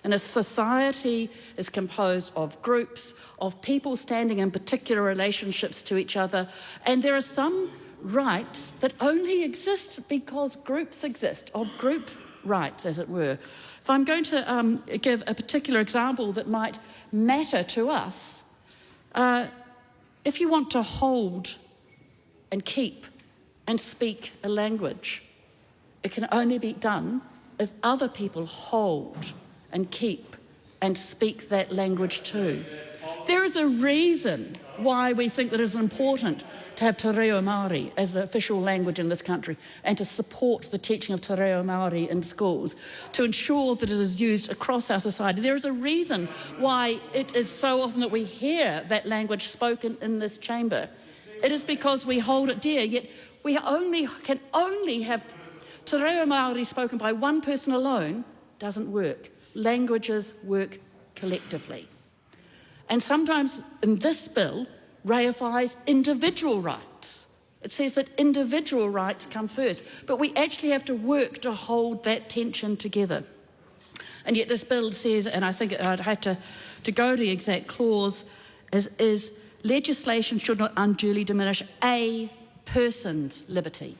And a society is composed of groups, of people standing in particular relationships to each other. And there are some rights that only exist because groups exist, of group rights, as it were. If I'm going to give a particular example that might matter to us, if you want to hold and keep and speak a language, it can only be done if other people hold and keep and speak that language too. There is a reason why we think that it is important to have Te Ao Māori as the official language in this country and to support the teaching of Te Ao Māori in schools, to ensure that it is used across our society. There is a reason why it is so often that we hear that language spoken in this chamber. It is because we hold it dear, yet we can only have Te Ao Māori spoken by one person alone. Doesn't work. Languages work collectively. And sometimes in this bill reifies individual rights. It says that individual rights come first, but we actually have to work to hold that tension together. And yet this bill says, and I think I'd have to go to the exact clause, is legislation should not unduly diminish a person's liberty.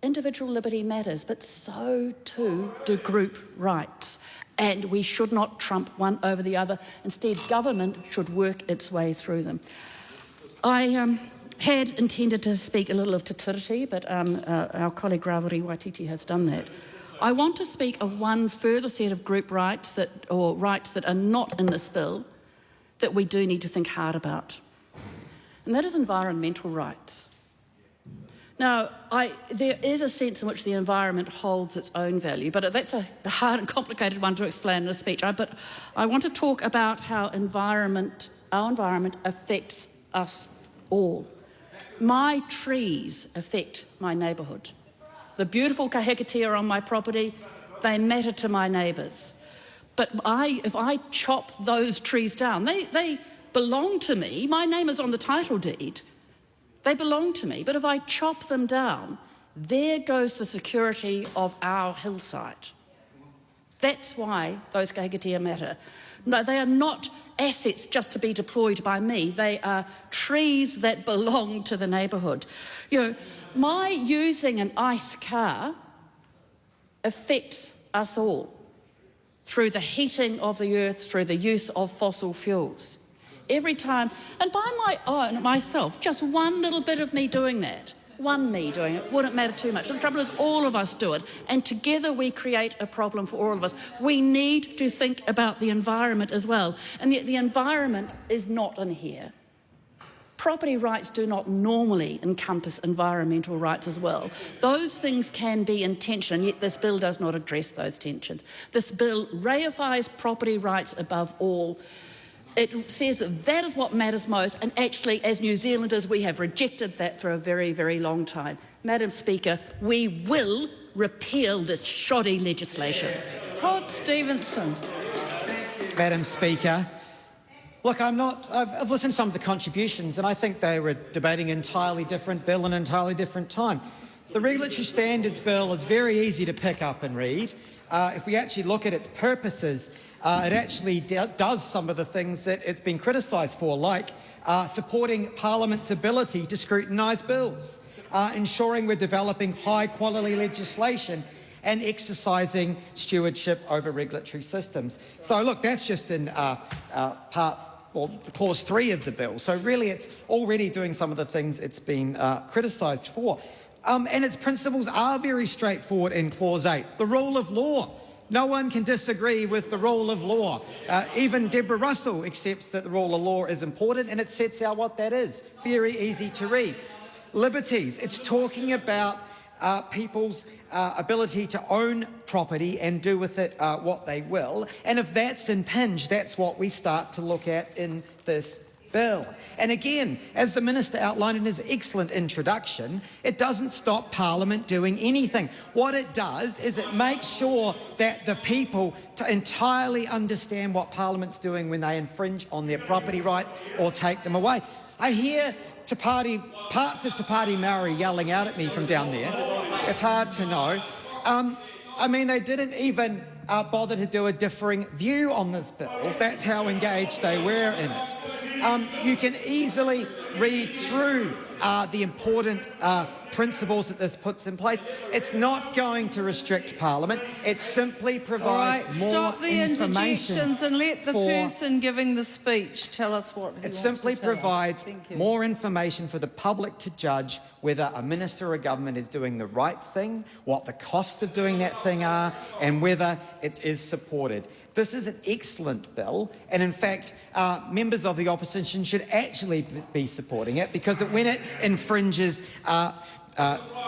Individual liberty matters, but so too do group rights. And we should not trump one over the other. Instead, government should work its way through them. I had intended to speak a little of Te Tiriti, but our colleague Rawiri Waititi has done that. I want to speak of one further set of group rights or rights that are not in this bill that we do need to think hard about, and that is environmental rights. Now, there is a sense in which the environment holds its own value, but that's a hard and complicated one to explain in a speech. But I want to talk about how our environment affects us all. My trees affect my neighbourhood. The beautiful kahikatea on my property, they matter to my neighbours. But if I chop those trees down, they belong to me. My name is on the title deed. They belong to me. But if I chop them down, there goes the security of our hillside. That's why those kahikatea matter. No, they are not assets just to be deployed by me. They are trees that belong to the neighbourhood. You know, my using an ICE car affects us all through the heating of the earth, through the use of fossil fuels. Every time, and by myself, just one little bit of me doing that, one me doing it, wouldn't matter too much. The trouble is all of us do it, and together we create a problem for all of us. We need to think about the environment as well, and yet the environment is not in here. Property rights do not normally encompass environmental rights as well. Those things can be in tension, yet this bill does not address those tensions. This bill reifies property rights above all. It says that is what matters most, and actually, as New Zealanders, we have rejected that for a very, very long time. Madam Speaker, we will repeal this shoddy legislation. Todd Stevenson. Madam Speaker, look, I've listened to some of the contributions, and I think they were debating an entirely different bill in an entirely different time. The Regulatory Standards Bill is very easy to pick up and read. If we actually look at its purposes, it actually does some of the things that it's been criticised for, like supporting Parliament's ability to scrutinise bills, ensuring we're developing high-quality legislation and exercising stewardship over regulatory systems. So, look, that's just in Clause 3 of the bill. So, really, it's already doing some of the things it's been criticised for. And its principles are very straightforward in Clause 8. The rule of law. No one can disagree with the rule of law. Even Deborah Russell accepts that the rule of law is important, and it sets out what that is. Very easy to read. Liberties. It's talking about people's ability to own property and do with it what they will. And if that's impinged, that's what we start to look at in this bill. And again, as the Minister outlined in his excellent introduction, it doesn't stop Parliament doing anything. What it does is it makes sure that the people entirely understand what Parliament's doing when they infringe on their property rights or take them away. I hear parts of Te Māori yelling out at me from down there. It's hard to know. I mean, they didn't even bother to do a differing view on this bill. That's how engaged they were in it. You can easily read through the important principles that this puts in place. It's not going to restrict Parliament. It simply provides more stop the information interjections and let the person giving the speech tell us what he wants to tell us. It simply provides more information for the public to judge whether a minister or a government is doing the right thing, what the costs of doing that thing are, and whether it is supported. This is an excellent bill, and in fact, members of the opposition should actually be supporting it, because when it infringes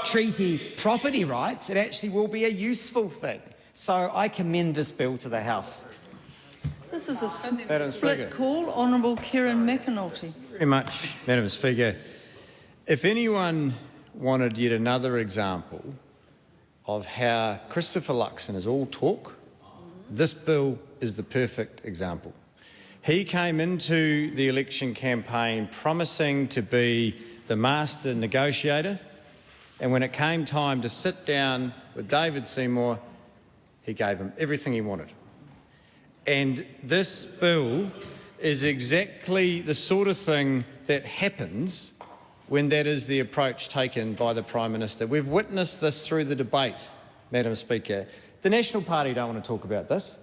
treaty property rights, it actually will be a useful thing. So I commend this bill to the House. This is a split call. Honourable Kieran McAnulty. Very much, Madam Speaker. If anyone wanted yet another example of how Christopher Luxon is all talk, this bill is the perfect example. He came into the election campaign promising to be the master negotiator, and when it came time to sit down with David Seymour, he gave him everything he wanted. And this bill is exactly the sort of thing that happens when that is the approach taken by the Prime Minister. We've witnessed this through the debate, Madam Speaker. The National Party don't want to talk about this.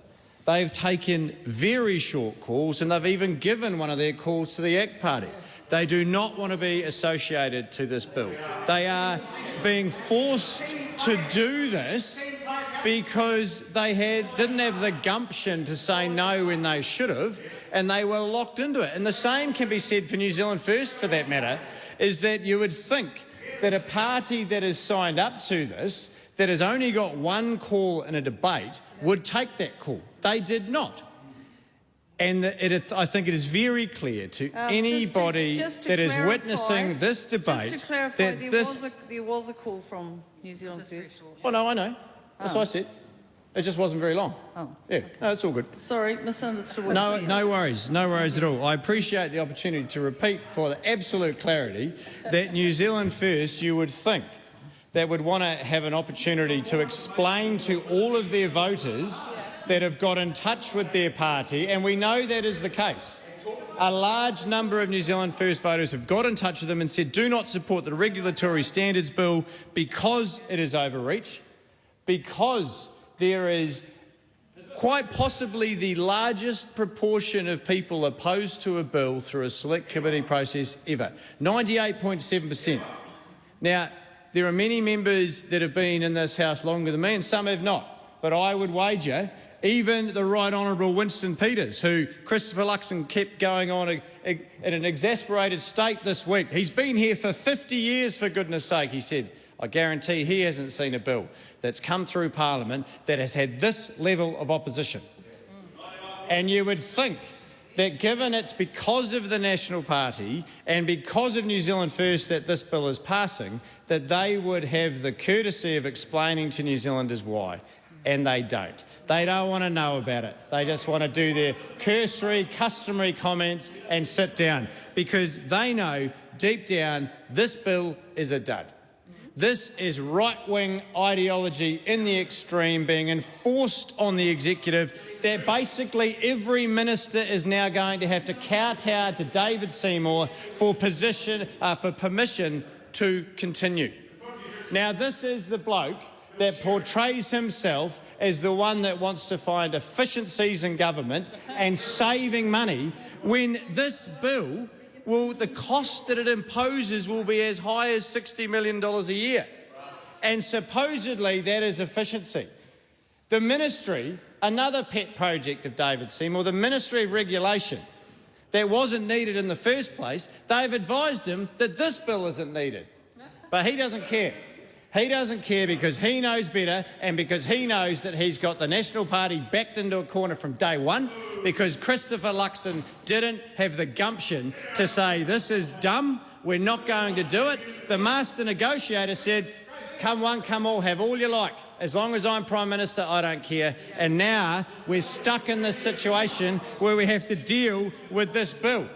They've taken very short calls, and they've even given one of their calls to the ACT Party. They do not want to be associated to this bill. They are being forced to do this because they didn't have the gumption to say no when they should have, and they were locked into it. And the same can be said for New Zealand First, for that matter, is that you would think that a party that has signed up to this, that has only got one call in a debate, would take that call. They did not. And I think it is very clear to anybody that is witnessing this debate just to clarify, there was a call from New Zealand First. Oh, no, I know. That's what I said. It just wasn't very long. Oh. Yeah, no, it's all good. Sorry, misunderstood what you said. No worries. No worries at all. I appreciate the opportunity to repeat for the absolute clarity that New Zealand First, you would think, that would want to have an opportunity to explain to all of their voters that have got in touch with their party, and we know that is the case. A large number of New Zealand First voters have got in touch with them and said, do not support the Regulatory Standards Bill because it is overreach, because there is quite possibly the largest proportion of people opposed to a bill through a select committee process ever, 98.7%. Now, there are many members that have been in this House longer than me, and some have not, but I would wager even the Right Honourable Winston Peters, who Christopher Luxon kept going on in an exasperated state this week. He's been here for 50 years, for goodness sake, he said. I guarantee he hasn't seen a bill that's come through Parliament that has had this level of opposition. And you would think that given it's because of the National Party and because of New Zealand First that this bill is passing, that they would have the courtesy of explaining to New Zealanders why. And they don't. They don't want to know about it. They just want to do their cursory, customary comments and sit down, because they know deep down this bill is a dud. This is right-wing ideology in the extreme being enforced on the executive, that basically every minister is now going to have to kowtow to David Seymour for permission to continue. Now, this is the bloke that portrays himself as the one that wants to find efficiencies in government and saving money, when this bill, the cost that it imposes will be as high as $60 million a year. And supposedly that is efficiency. The ministry, another pet project of David Seymour, the Ministry of Regulation, that wasn't needed in the first place, they've advised him that this bill isn't needed. But he doesn't care. He doesn't care because he knows better, and because he knows that he's got the National Party backed into a corner from day one, because Christopher Luxon didn't have the gumption to say, this is dumb, we're not going to do it. The master negotiator said, come one, come all, have all you like. As long as I'm Prime Minister, I don't care. And now we're stuck in this situation where we have to deal with this bill.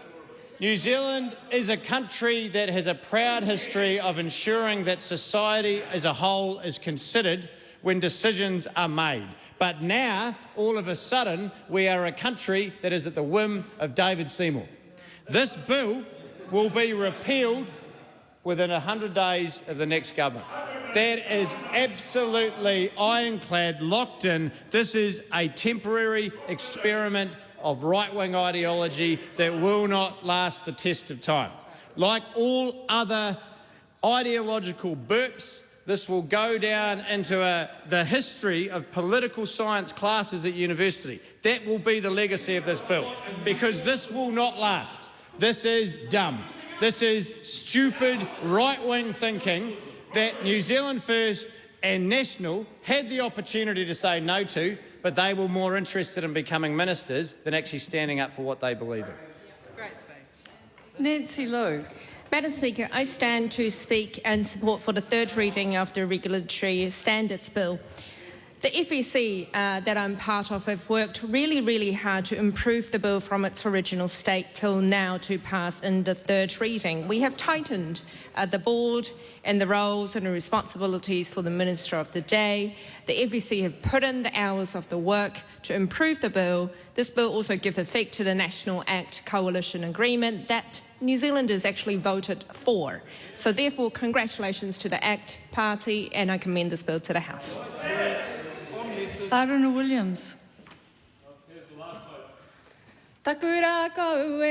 New Zealand is a country that has a proud history of ensuring that society as a whole is considered when decisions are made. But now, all of a sudden, we are a country that is at the whim of David Seymour. This bill will be repealed within 100 days of the next government. That is absolutely ironclad, locked in. This is a temporary experiment of right-wing ideology that will not last the test of time. Like all other ideological burps, this will go down into the history of political science classes at university. That will be the legacy of this bill, because this will not last. This is dumb. This is stupid right-wing thinking that New Zealand First and National had the opportunity to say no to, but they were more interested in becoming ministers than actually standing up for what they believe in. Great speech. Nancy Lowe. Madam Speaker, I stand to speak and support for the third reading of the Regulatory Standards Bill. The FEC that I'm part of have worked really hard to improve the bill from its original state till now to pass in the third reading. We have tightened the board and the roles and the responsibilities for the Minister of the Day. The FEC have put in the hours of the work to improve the bill. This bill also gives effect to the National Act Coalition Agreement that New Zealanders actually voted for. So therefore, congratulations to the ACT Party, and I commend this bill to the House. Aruna Williams. Takura koe,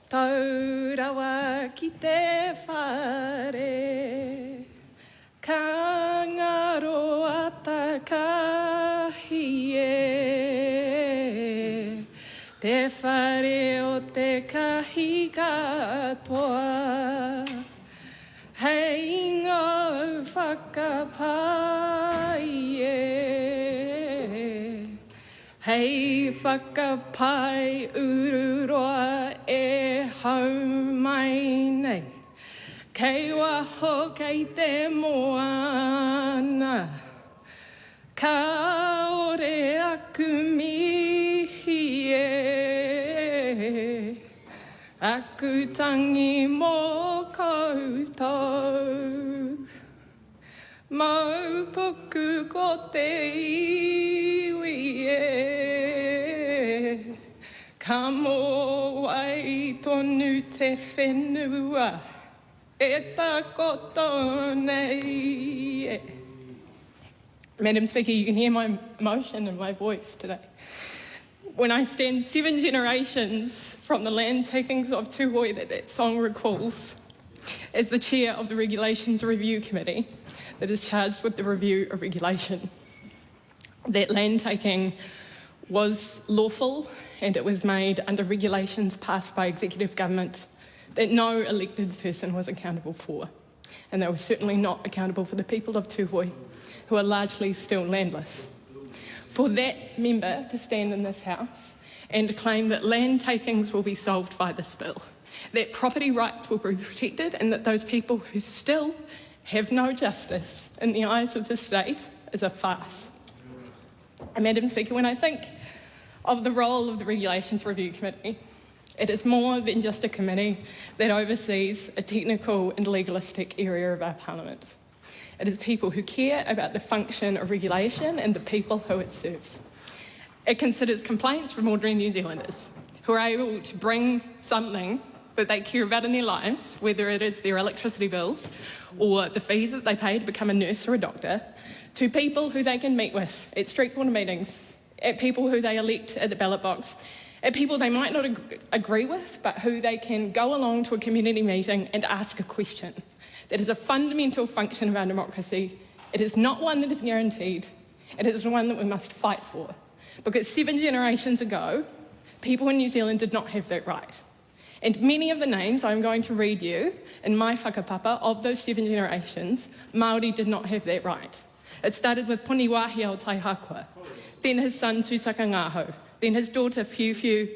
taurawa ki te whare, ka whare o te kahi katoa, hei ngau whakapai e, hei whakapai ururoa e hau mai nei, kei waho kei te moana, ka ore aku mihi e, aku tangi mō koutou. Maupuku ko te iwi e, ka mō wai tonu te whenua, e takoto nei e. Madam Speaker, you can hear my emotion in my voice today. When I stand 7 generations from the land takings of Tuhoi that song recalls, as the chair of the Regulations Review Committee that is charged with the review of regulation. That land taking was lawful and it was made under regulations passed by executive government that no elected person was accountable for. And they were certainly not accountable for the people of Tuhoi, who are largely still landless. For that member to stand in this House and to claim that land takings will be solved by this bill, that property rights will be protected and that those people who still have no justice in the eyes of the state is a farce. And Madam Speaker, when I think of the role of the Regulations Review Committee, it is more than just a committee that oversees a technical and legalistic area of our Parliament. It is people who care about the function of regulation and the people who it serves. It considers complaints from ordinary New Zealanders who are able to bring something that they care about in their lives, whether it is their electricity bills or the fees that they pay to become a nurse or a doctor, to people who they can meet with at street corner meetings, at people who they elect at the ballot box, at people they might not agree with, but who they can go along to a community meeting and ask a question. That is a fundamental function of our democracy. It is not one that is guaranteed. It is one that we must fight for. Because 7 generations ago, people in New Zealand did not have that right. And many of the names I'm going to read you in my whakapapa of those 7 generations, Māori did not have that right. It started with Puniwahia o Taihakua, then his son Susaka Ngāho, then his daughter Fiu,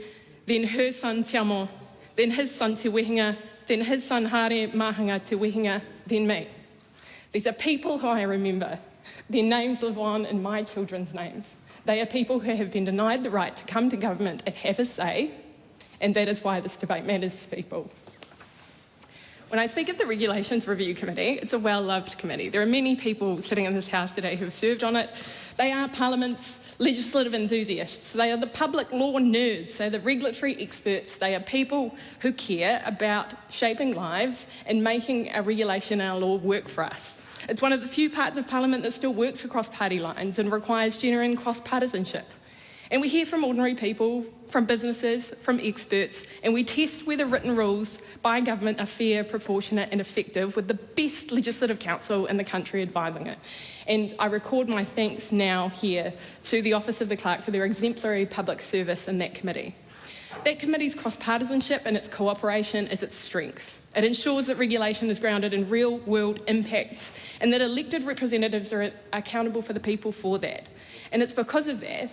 then her son Tiamo, then his son Te Wehinga, then his son Hare Mahanga Te Wehinga, then me. These are people who I remember. Their names live on in my children's names. They are people who have been denied the right to come to government and have a say, and that is why this debate matters to people. When I speak of the Regulations Review Committee, it's a well-loved committee. There are many people sitting in this House today who have served on it. They are Parliament's legislative enthusiasts. They are the public law nerds. They're the regulatory experts. They are people who care about shaping lives and making our regulation and our law work for us. It's one of the few parts of Parliament that still works across party lines and requires genuine cross-partisanship. And we hear from ordinary people, from businesses, from experts, and we test whether written rules by government are fair, proportionate and effective with the best legislative counsel in the country advising it. And I record my thanks now here to the Office of the Clerk for their exemplary public service in that committee. That committee's cross-partisanship and its cooperation is its strength. It ensures that regulation is grounded in real-world impacts and that elected representatives are accountable for the people for that. And it's because of that,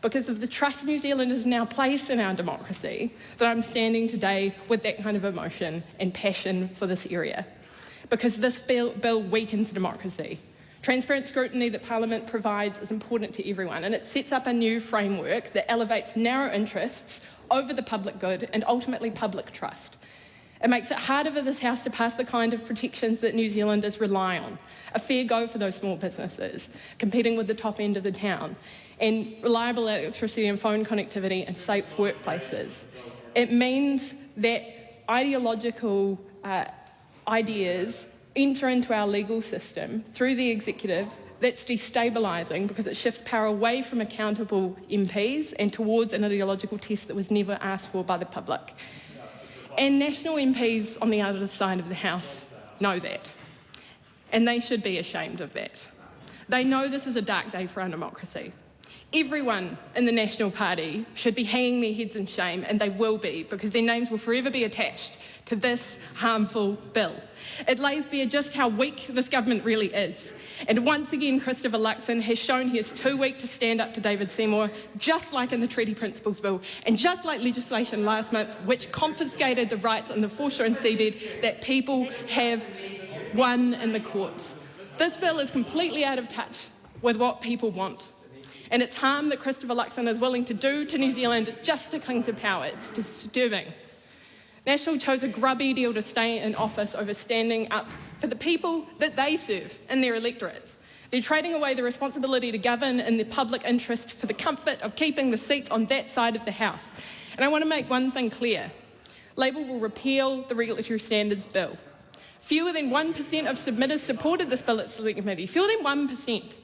because of the trust New Zealanders now place in our democracy, that I'm standing today with that kind of emotion and passion for this area. Because this bill weakens democracy. Transparent scrutiny that Parliament provides is important to everyone, and it sets up a new framework that elevates narrow interests over the public good and ultimately public trust. It makes it harder for this House to pass the kind of protections that New Zealanders rely on. A fair go for those small businesses, competing with the top end of the town, and reliable electricity and phone connectivity and safe workplaces. It means that ideological ideas enter into our legal system through the executive. That's destabilising because it shifts power away from accountable MPs and towards an ideological test that was never asked for by the public. And national MPs on the other side of the House know that. And they should be ashamed of that. They know this is a dark day for our democracy. Everyone in the National Party should be hanging their heads in shame, and they will be, because their names will forever be attached to this harmful bill. It lays bare just how weak this government really is. And once again, Christopher Luxon has shown he is too weak to stand up to David Seymour, just like in the Treaty Principles Bill, and just like legislation last month, which confiscated the rights on the foreshore and seabed that people have won in the courts. This bill is completely out of touch with what people want. And it's harm that Christopher Luxon is willing to do to New Zealand just to cling to power. It's disturbing. National chose a grubby deal to stay in office over standing up for the people that they serve in their electorates. They're trading away the responsibility to govern in the public interest for the comfort of keeping the seats on that side of the House. And I want to make one thing clear. Labor will repeal the Regulatory Standards Bill. Fewer than 1% of submitters supported this bill at Select Committee. Fewer than 1%.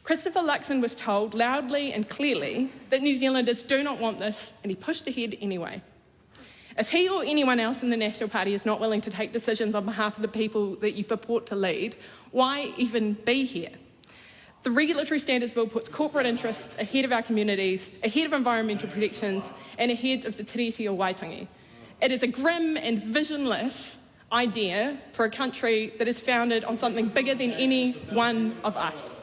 Christopher Luxon was told loudly and clearly that New Zealanders do not want this, and he pushed ahead anyway. If he or anyone else in the National Party is not willing to take decisions on behalf of the people that you purport to lead, why even be here? The Regulatory Standards Bill puts corporate interests ahead of our communities, ahead of environmental protections, and ahead of the tiriti o Waitangi. It is a grim and visionless idea for a country that is founded on something bigger than any one of us.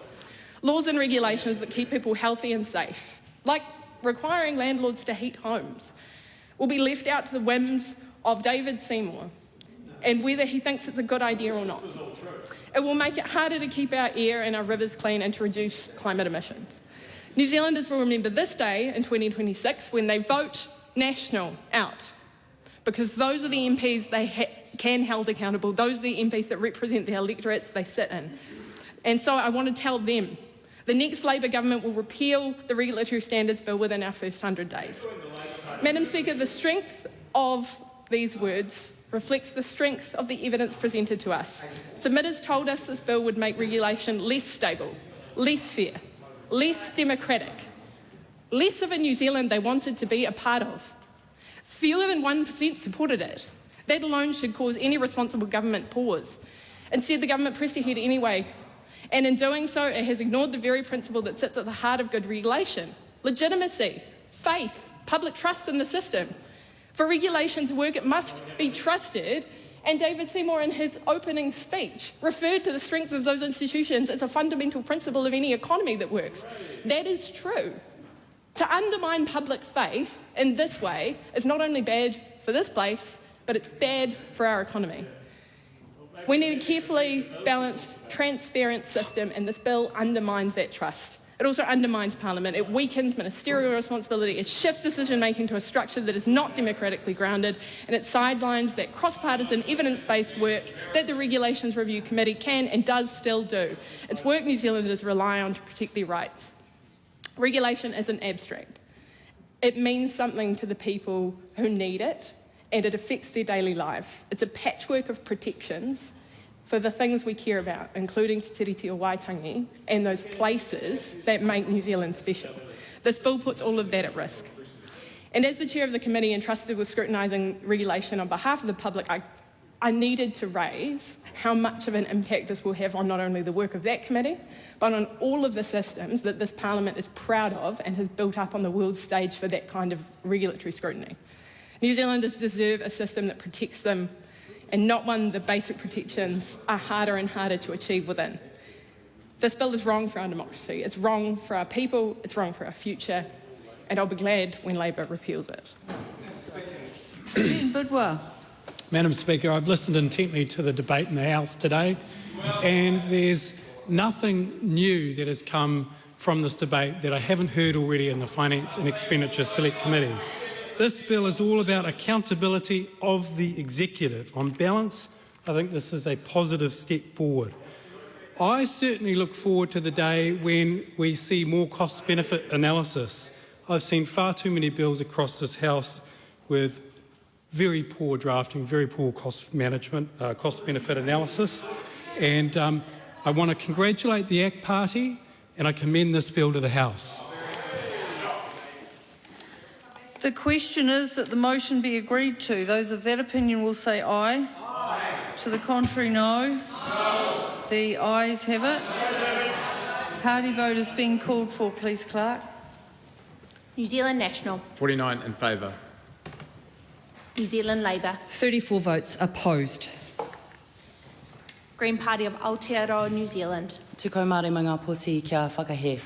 Laws and regulations that keep people healthy and safe, like requiring landlords to heat homes, will be left out to the whims of David Seymour and whether he thinks it's a good idea or not. It will make it harder to keep our air and our rivers clean and to reduce climate emissions. New Zealanders will remember this day in 2026 when they vote National out, because those are the MPs they can hold accountable. Those are the MPs that represent the electorates they sit in. And so I want to tell them, the next Labor government will repeal the Regulatory Standards Bill within our first 100 days. Madam Speaker, the strength of these words reflects the strength of the evidence presented to us. Submitters told us this bill would make regulation less stable, less fair, less democratic, less of a New Zealand they wanted to be a part of. Fewer than 1% supported it. That alone should cause any responsible government pause. Instead, the government pressed ahead anyway, and in doing so, it has ignored the very principle that sits at the heart of good regulation: legitimacy, faith, public trust in the system. For regulation to work, it must be trusted, and David Seymour, in his opening speech, referred to the strength of those institutions as a fundamental principle of any economy that works. That is true. To undermine public faith in this way is not only bad for this place, but it's bad for our economy. We need a carefully balanced, transparent system, and this bill undermines that trust. It also undermines Parliament. It weakens ministerial responsibility. It shifts decision-making to a structure that is not democratically grounded, and it sidelines that cross-partisan, evidence-based work that the Regulations Review Committee can and does still do. It's work New Zealanders rely on to protect their rights. Regulation isn't abstract. It means something to the people who need it, and it affects their daily lives. It's a patchwork of protections for the things we care about, including Te Tiriti o Waitangi and those places that make New Zealand special. This bill puts all of that at risk. And as the chair of the committee entrusted with scrutinising regulation on behalf of the public, I needed to raise how much of an impact this will have on not only the work of that committee, but on all of the systems that this Parliament is proud of and has built up on the world stage for that kind of regulatory scrutiny. New Zealanders deserve a system that protects them, and not one the basic protections are harder and harder to achieve within. This bill is wrong for our democracy, it's wrong for our people, it's wrong for our future, and I'll be glad when Labor repeals it. Budwa. Madam Speaker, I've listened intently to the debate in the House today, and there's nothing new that has come from this debate that I haven't heard already in the Finance and Expenditure Select Committee. This bill is all about accountability of the executive. On balance, I think this is a positive step forward. I certainly look forward to the day when we see more cost-benefit analysis. I've seen far too many bills across this House with very poor drafting, very poor cost management, cost-benefit analysis. And I want to congratulate the ACT Party, and I commend this bill to the House. The question is that the motion be agreed to. Those of that opinion will say aye. Aye. To the contrary, no. No. The ayes have it. Party vote is being called for, please, Clerk. New Zealand National. 49 in favour. New Zealand Labour. 34 votes opposed. Green Party of Aotearoa New Zealand. Tuko Māori mā ngā pōti kia whakahe.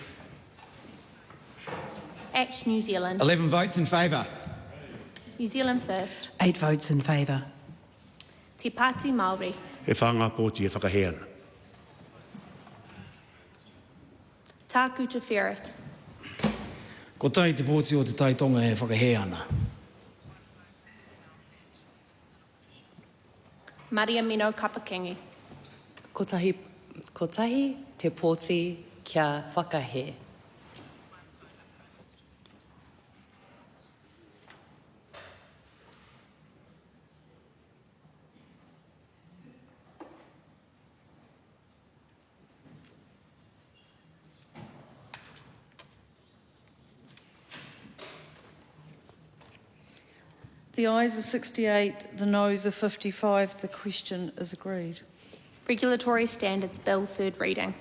Act New Zealand. 11 votes in favour. New Zealand First. 8 votes in favour. Te Pāti Māori. E whanga pōti e whakahe ana. Tāku Te Ferris. Ko tai te pōti o te taitonga e whakahe ana. Maria Mino Kapakingi. Ko tahi te pōti kia whakahe. The ayes are 68, the noes are 55. The question is agreed. Regulatory Standards Bill, third reading.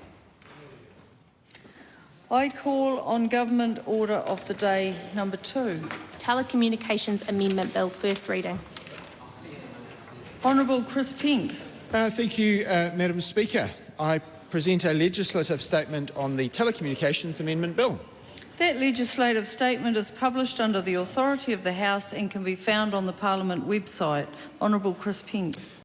I call on Government Order of the Day number 2. Telecommunications Amendment Bill, first reading. Honourable Chris Pink. Thank you, Madam Speaker. I present a legislative statement on the Telecommunications Amendment Bill. That legislative statement is published under the authority of the House and can be found on the Parliament website. Honourable Chris Pink.